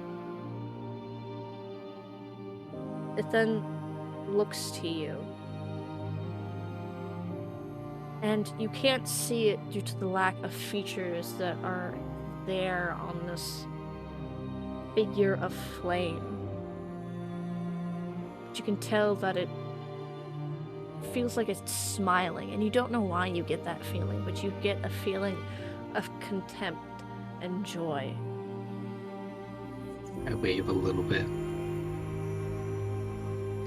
It then looks to you, and you can't see it due to the lack of features that are there on this figure of flame. But you can tell that it feels like it's smiling, and you don't know why you get that feeling, but you get a feeling of contempt and joy. I wave a little bit.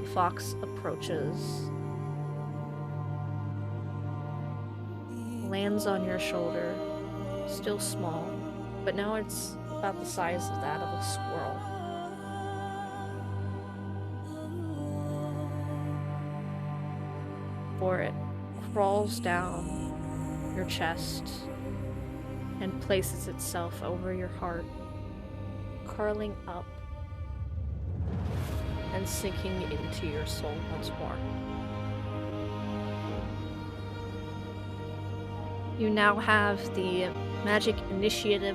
The fox approaches, lands on your shoulder, still small, but now it's about the size of that of a squirrel. For it crawls down your chest and places itself over your heart, curling up and sinking into your soul once more. You now have the magic initiate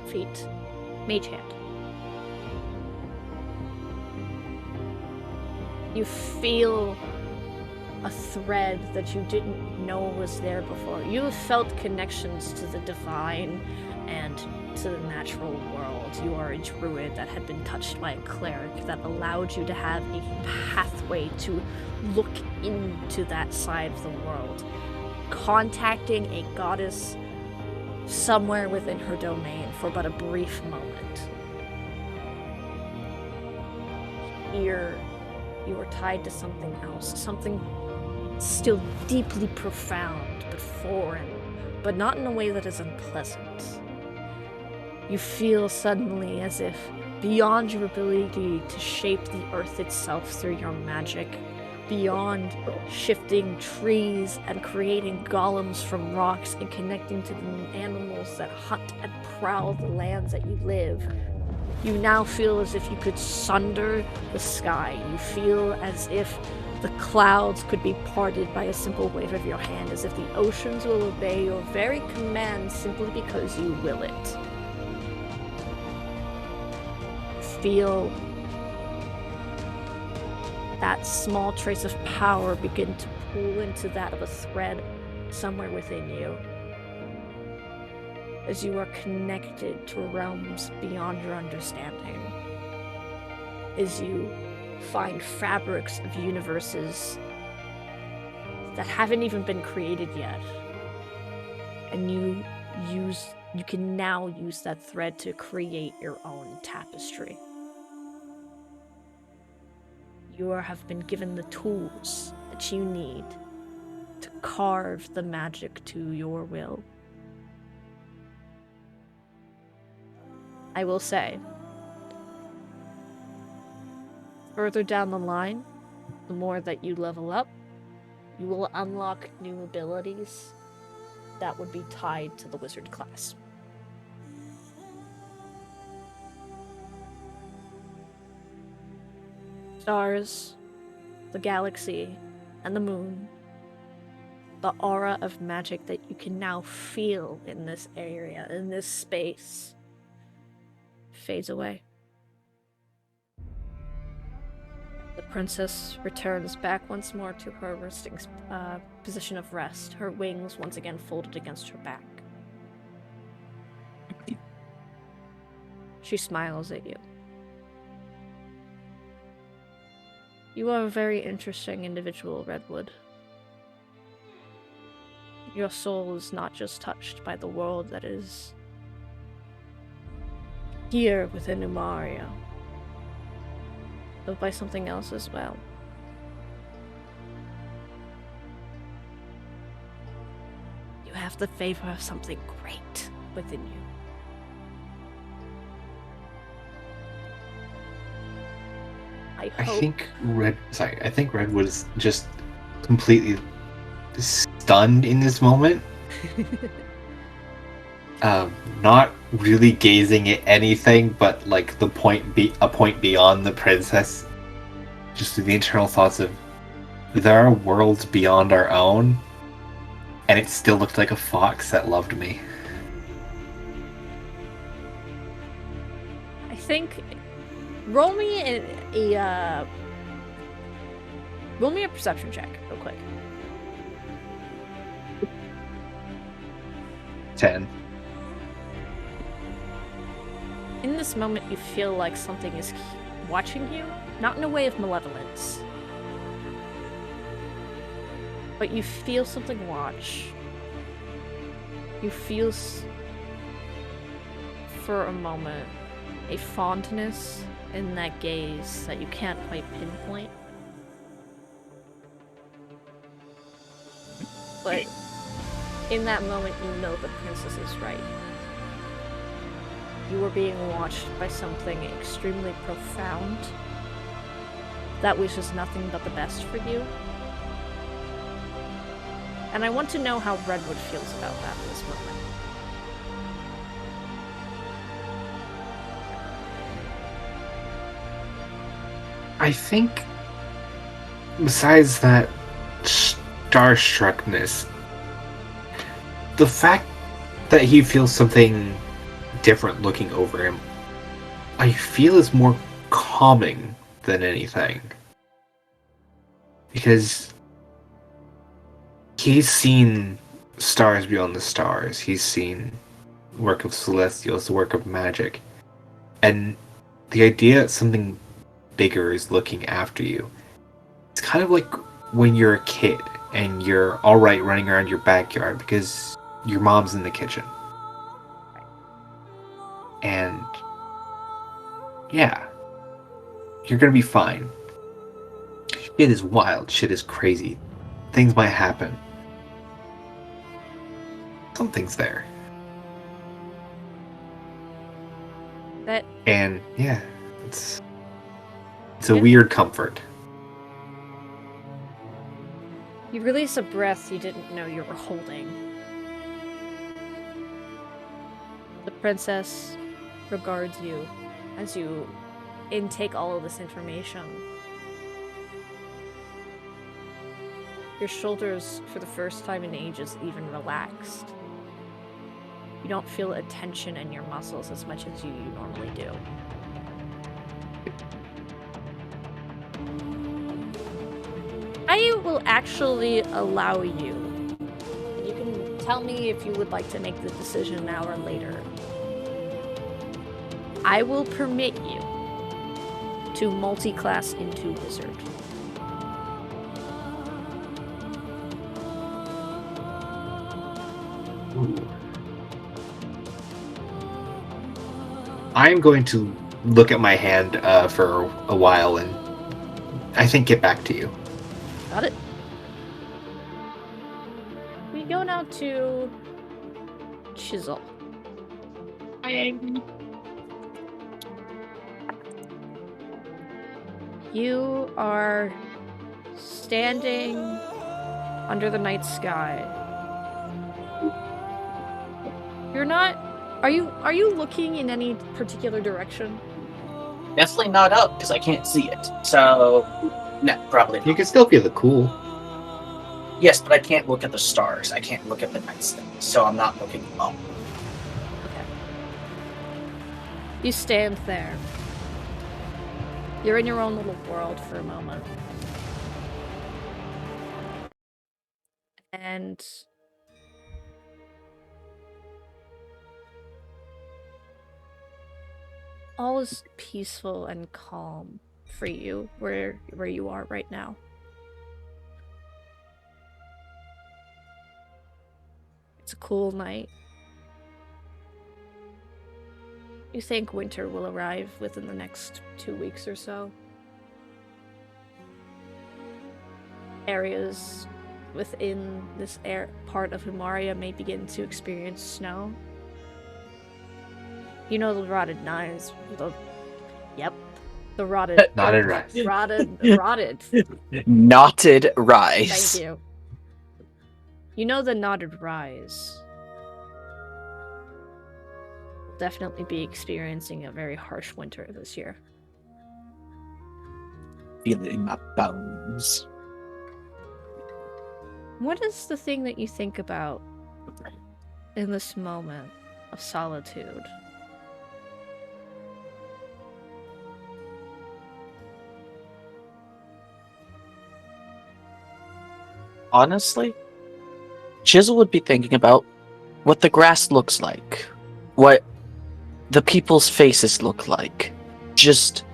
feat, Mage Hand. You feel a thread that you didn't know was there before. You felt connections to the divine and to the natural world. You are a druid that had been touched by a cleric that allowed you to have a pathway to look into that side of the world, contacting a goddess somewhere within her domain for but a brief moment. Here, you are tied to something else, something still deeply profound, but foreign, but not in a way that is unpleasant. You feel suddenly as if, beyond your ability to shape the earth itself through your magic, beyond shifting trees and creating golems from rocks and connecting to the animals that hunt and prowl the lands that you live, you now feel as if you could sunder the sky. You feel as if the clouds could be parted by a simple wave of your hand, as if the oceans will obey your very command simply because you will it. Feel that small trace of power begin to pull into that of a thread somewhere within you, as you are connected to realms beyond your understanding, as you find fabrics of universes that haven't even been created yet, and you can now use that thread to create your own tapestry. You have been given the tools that you need to carve the magic to your will. I will say, further down the line, the more that you level up, you will unlock new abilities that would be tied to the wizard class. Stars, the galaxy, and the moon, the aura of magic that you can now feel in this area, in this space, fades away. The princess returns back once more to her resting position of rest, her wings once again folded against her back. She smiles at you. You are a very interesting individual, Redwood. Your soul is not just touched by the world that is here within Umaria, but by something else as well. You have the favor of something great within you. I think Redwood is just completely stunned in this moment. Not really gazing at anything but like a point beyond the princess. Just the internal thoughts of there are worlds beyond our own, and it still looked like a fox that loved me. I think roll me a perception check real quick. 10. In this moment, you feel like something is watching you, not in a way of malevolence, but you feel something watch. You feel, for a moment, a fondness in that gaze that you can't quite pinpoint. But in that moment, you know the princess is right. You were being watched by something extremely profound that wishes nothing but the best for you. And I want to know how Redwood feels about that in this moment. I think, besides that starstruckness, the fact that he feels something different looking over him, I feel is more calming than anything. Because he's seen stars beyond the stars. He's seen work of celestials, the work of magic. And the idea that something bigger is looking after you, it's kind of like when you're a kid and you're alright running around your backyard because your mom's in the kitchen. And yeah, you're gonna be fine. Shit is wild, shit is crazy. Things might happen. Something's there. And yeah, it's a weird comfort. You release a breath you didn't know you were holding. The princess regards you as you intake all of this information. Your shoulders, for the first time in ages, even relaxed. You don't feel a tension in your muscles as much as you normally do. I will actually allow you. You can tell me if you would like to make the decision now or later. I will permit you to multi-class into wizard. Ooh. I'm going to look at my hand for a while and I think get back to you. Got it. We go now to Chisel. You are standing under the night sky. You're not. Are you looking in any particular direction? Definitely not up, because I can't see it. So, no, probably not. You can still feel the cool. Yes, but I can't look at the stars. I can't look at the night sky. So I'm not looking up. Okay. You stand there. You're in your own little world for a moment. And all is peaceful and calm for you where you are right now. It's a cool night. You think winter will arrive within the next 2 weeks or so? Areas within this part of Umaria may begin to experience snow. You know the rotted knives. The rotted. Knotted rice. Rotted. Knotted rice. Thank you. You know the Knotted Rise will definitely be experiencing a very harsh winter this year. Feeling my bones. What is the thing that you think about in this moment of solitude? Honestly, Chisel would be thinking about what the grass looks like, what the people's faces look like, just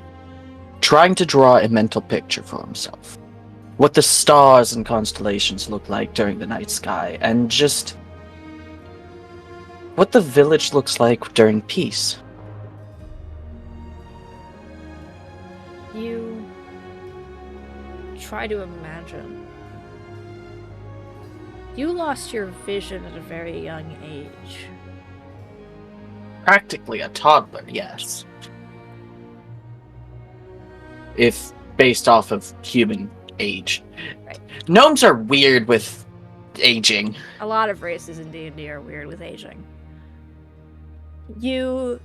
trying to draw a mental picture for himself. What the stars and constellations look like during the night sky, and just what the village looks like during peace. You try to imagine. You lost your vision at a very young age. Practically a toddler, yes. If based off of human age. Right. Gnomes are weird with aging. A lot of races in D&D are weird with aging. You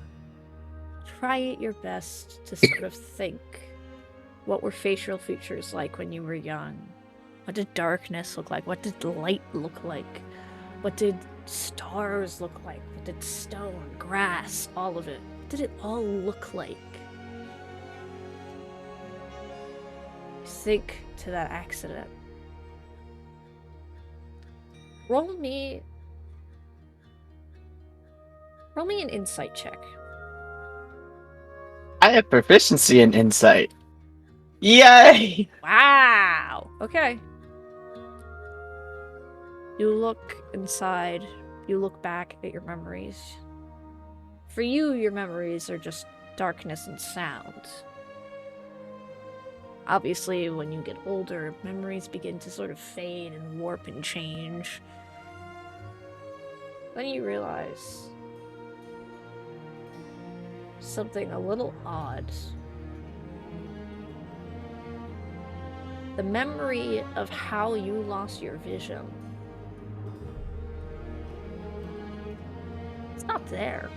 try your best to sort of think, what were facial features like when you were young? What did darkness look like? What did light look like? What did stars look like? What did stone, grass, all of it? What did it all look like? Think to that accident. Roll me an insight check. I have proficiency in insight. Yay! Wow! Okay. You look inside, you look back at your memories. For you, your memories are just darkness and sound. Obviously, when you get older, memories begin to sort of fade and warp and change. Then you realize something a little odd. The memory of how you lost your vision. It's not there.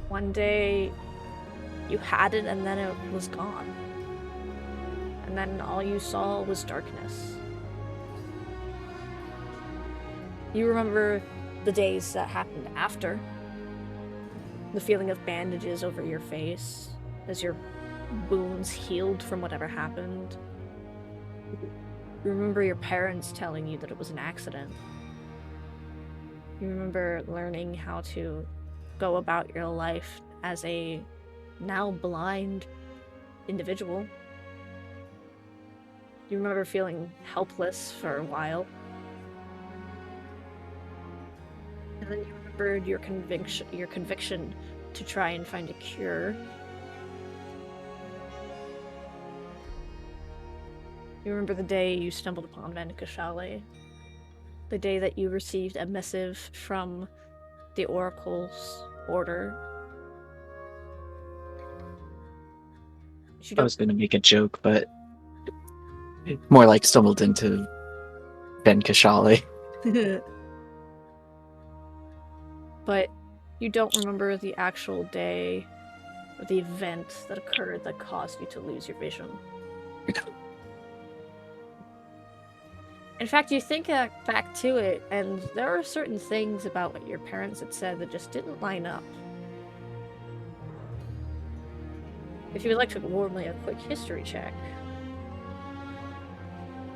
One day, you had it and then it was gone. And then all you saw was darkness. You remember the days that happened after. The feeling of bandages over your face as your wounds healed from whatever happened. You remember your parents telling you that it was an accident. You remember learning how to go about your life as a now blind individual. You remember feeling helpless for a while. And then you remembered your conviction to try and find a cure. You remember the day you stumbled upon Venkashali. The day that you received a missive from the Oracle's order. I was going to make a joke, but more like stumbled into Ben Kashali. But you don't remember the actual day or the event that occurred that caused you to lose your vision. In fact, you think back to it, and there are certain things about what your parents had said that just didn't line up. If you would like to award me a quick history check.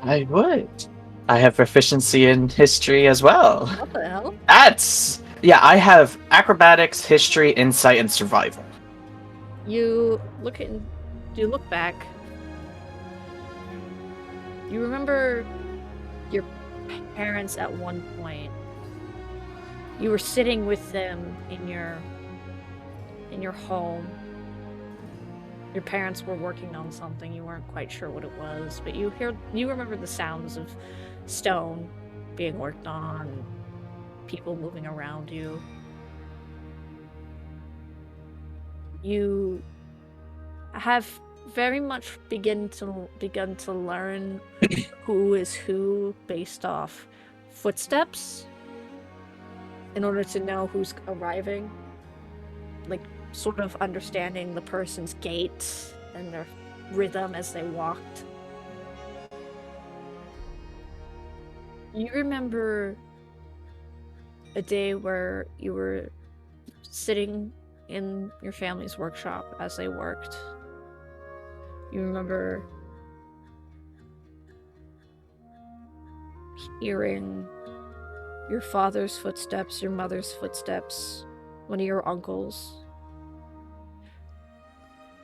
I would. I have proficiency in history as well. What the hell? Yeah, I have acrobatics, history, insight, and survival. You look back. You remember your parents at one point. You were sitting with them in your home. Your parents were working on something. You weren't quite sure what it was, but you remember the sounds of stone being worked on, people moving around you. You have very much begun to learn who is who based off footsteps in order to know who's arriving. Like, sort of understanding the person's gait and their rhythm as they walked. You remember a day where you were sitting in your family's workshop as they worked. You remember hearing your father's footsteps, your mother's footsteps, one of your uncles.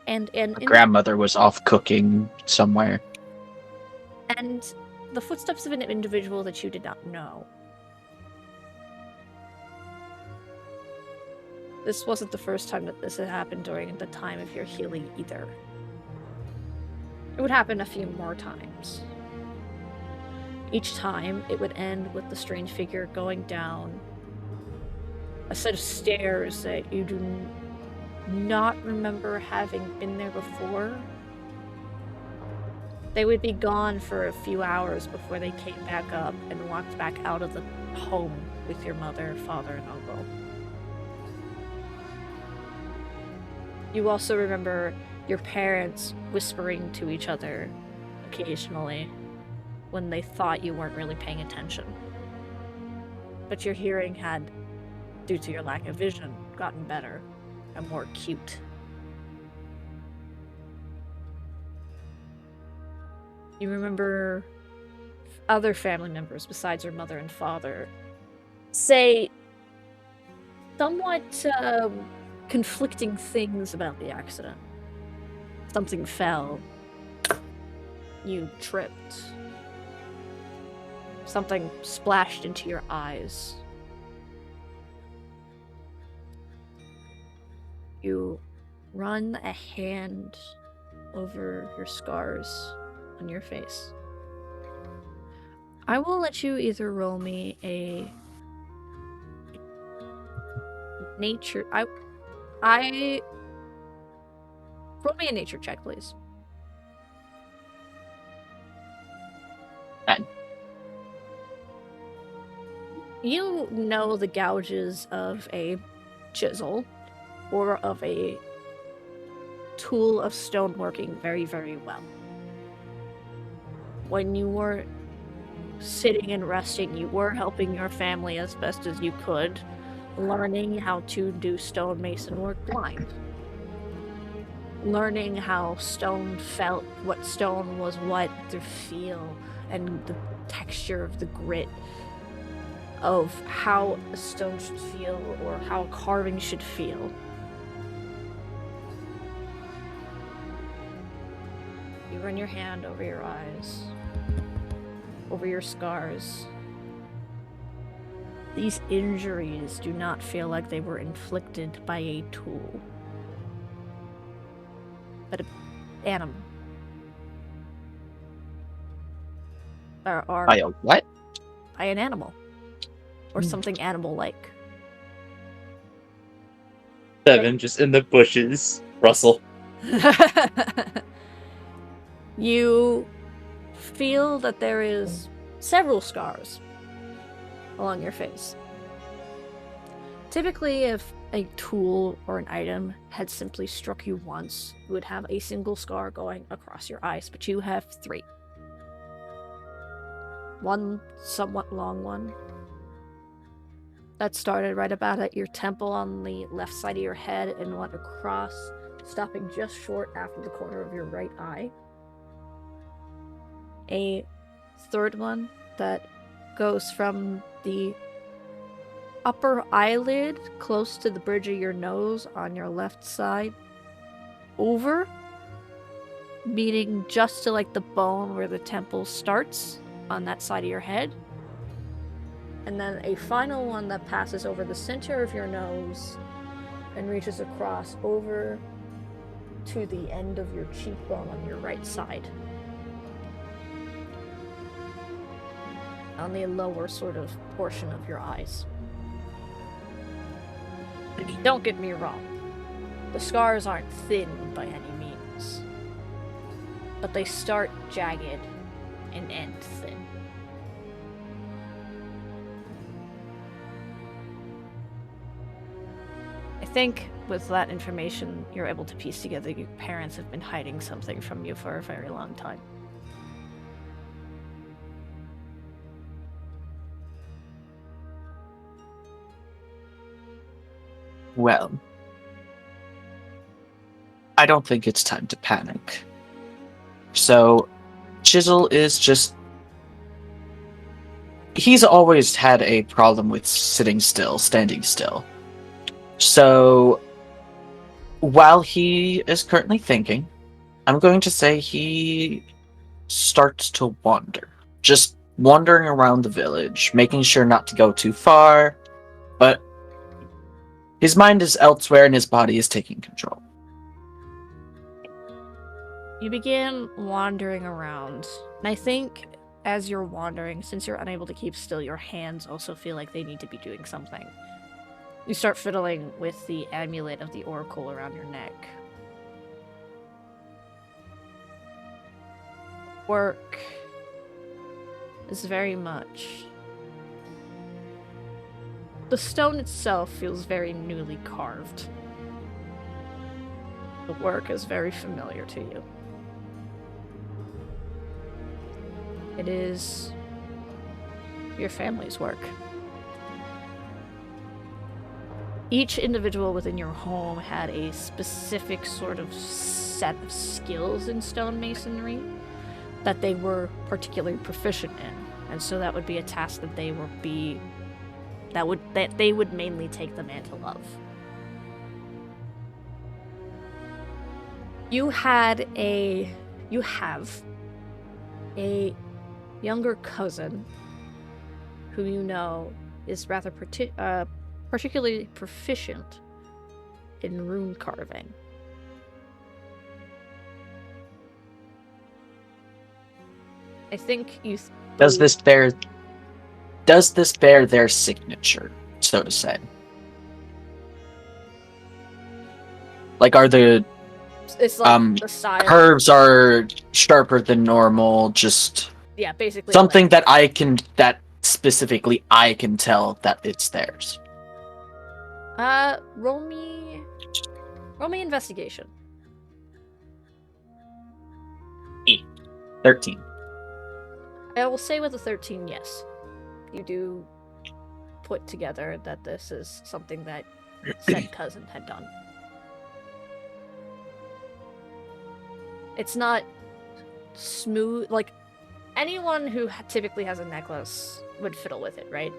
And My grandmother was off cooking somewhere. And the footsteps of an individual that you did not know. This wasn't the first time that this had happened during the time of your healing either. It would happen a few more times. Each time, it would end with the strange figure going down a set of stairs that you do not remember having been there before. They would be gone for a few hours before they came back up and walked back out of the home with your mother, father, and uncle. You also remember your parents whispering to each other occasionally when they thought you weren't really paying attention. But your hearing had, due to your lack of vision, gotten better and more acute. You remember other family members besides your mother and father say somewhat conflicting things about the accident. Something fell. You tripped. Something splashed into your eyes. You run a hand over your scars on your face. I will let you either roll me a nature... Roll me a nature check, please. You know the gouges of a chisel or of a tool of stoneworking very, very well. When you were sitting and resting, you were helping your family as best as you could, learning how to do stonemason work blind. Learning how stone felt, what stone was what, the feel, and the texture of the grit of how a stone should feel or how a carving should feel. You run your hand over your eyes, over your scars. These injuries do not feel like they were inflicted by a tool, but an animal. By a what? By an animal. Or something animal-like. Seven, just in the bushes. Russell. You feel that there is several scars along your face. Typically, if a tool or an item had simply struck you once, you would have a single scar going across your eyes, but you have 3. One somewhat long one that started right about at your temple on the left side of your head and went across, stopping just short after the corner of your right eye. A third one that goes from the upper eyelid close to the bridge of your nose on your left side over, meeting just to like the bone where the temple starts on that side of your head. And then a final one that passes over the center of your nose and reaches across over to the end of your cheekbone on your right side. On the lower sort of portion of your eyes. Don't get me wrong. The scars aren't thin by any means. but they start jagged and end thin. I think with that information, you're able to piece together your parents have been hiding something from you for a very long time. Well, I don't think it's time to panic. So, Chisel is just... He's always had a problem with sitting still, standing still. So, while he is currently thinking, I'm going to say he starts to wander. Just wandering around the village, making sure not to go too far, but his mind is elsewhere and his body is taking control. You begin wandering around, and I think as you're wandering, since you're unable to keep still, your hands also feel like they need to be doing something. You start fiddling with the amulet of the oracle around your neck. Work is very much... The stone itself feels very newly carved. The work is very familiar to you. It is your family's work. Each individual within your home had a specific sort of set of skills in stonemasonry that they were particularly proficient in, and so that would be a task that they would mainly take the mantle of. You have a younger cousin who you know is rather particularly proficient in rune carving. I think you... Does this bear their signature, so to say? Like, are the It's like the style. curves are sharper than normal? Just basically something like... that specifically I can tell that it's theirs. Roll me investigation. 13. I will say with a 13, yes. You do put together that this is something that said cousin had done. It's not smooth. Like, anyone who typically has a necklace would fiddle with it, right?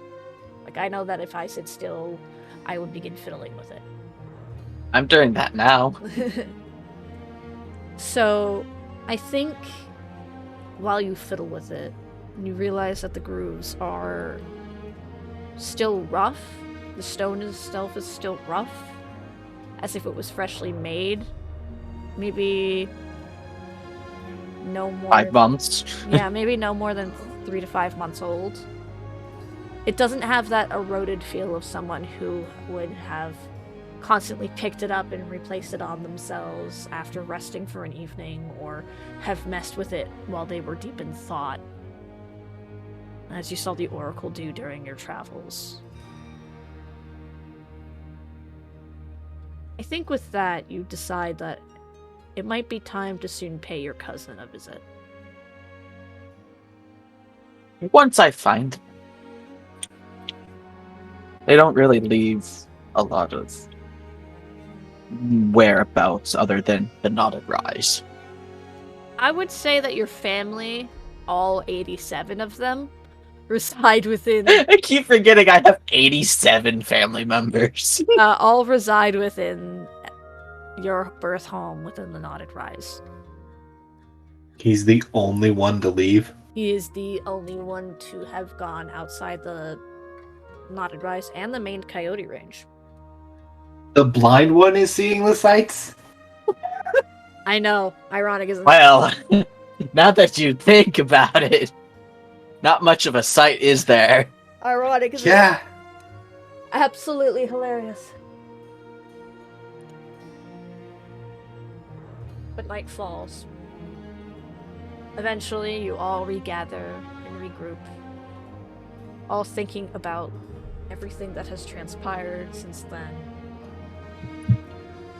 Like, I know that if I sit still, I would begin fiddling with it. I'm doing that now. So, I think while you fiddle with it, you realize that the grooves are still rough. The stone itself is still rough, as if it was freshly made. Maybe no more 5 months. Yeah, maybe no more than 3 to 5 months old. It doesn't have that eroded feel of someone who would have constantly picked it up and replaced it on themselves after resting for an evening, or have messed with it while they were deep in thought, as you saw the oracle do during your travels. I think with that, you decide that it might be time to soon pay your cousin a visit. Once I find them. They don't really leave a lot of whereabouts other than the knotted rise. I would say that your family, all 87 of them, reside within... I keep forgetting I have 87 family members. all reside within your birth home within the knotted rise. He's the only one to leave. He is the only one to have gone outside the knotted rise and the main coyote range. The blind one is seeing the sights? I know. Ironic, isn't it? Well, now that you think about it, not much of a sight is there. Ironic, isn't Yeah. it? Absolutely hilarious. But night falls. Eventually, you all regather and regroup, all thinking about everything that has transpired since then.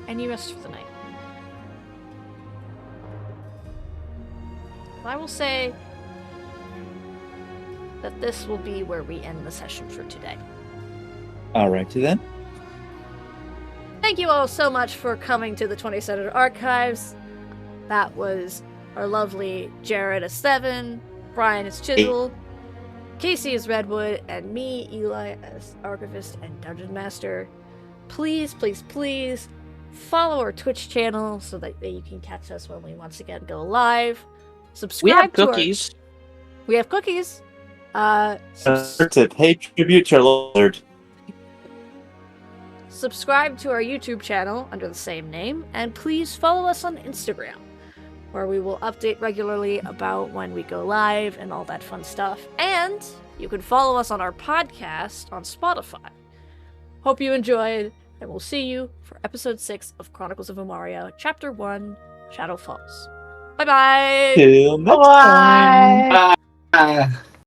And you rest for the night. I will say that this will be where we end the session for today. Alrighty then. Thank you all so much for coming to the 20th Archives. That was our lovely Jared as Seven, Brian as Chisel, Casey as Redwood, and me, Eli, as Archivist and Dungeon Master. Please, please, please follow our Twitch channel so that you can catch us when we once again go live. Subscribe We have to cookies. We have cookies. To pay tribute to Lord. Subscribe to our YouTube channel under the same name, and please follow us on Instagram, where we will update regularly about when we go live and all that fun stuff. And you can follow us on our podcast on Spotify. Hope you enjoyed, and we'll see you for episode 6 of Chronicles of Umaria, Chapter 1, Shadow Falls. Bye-bye! Till next time. Bye.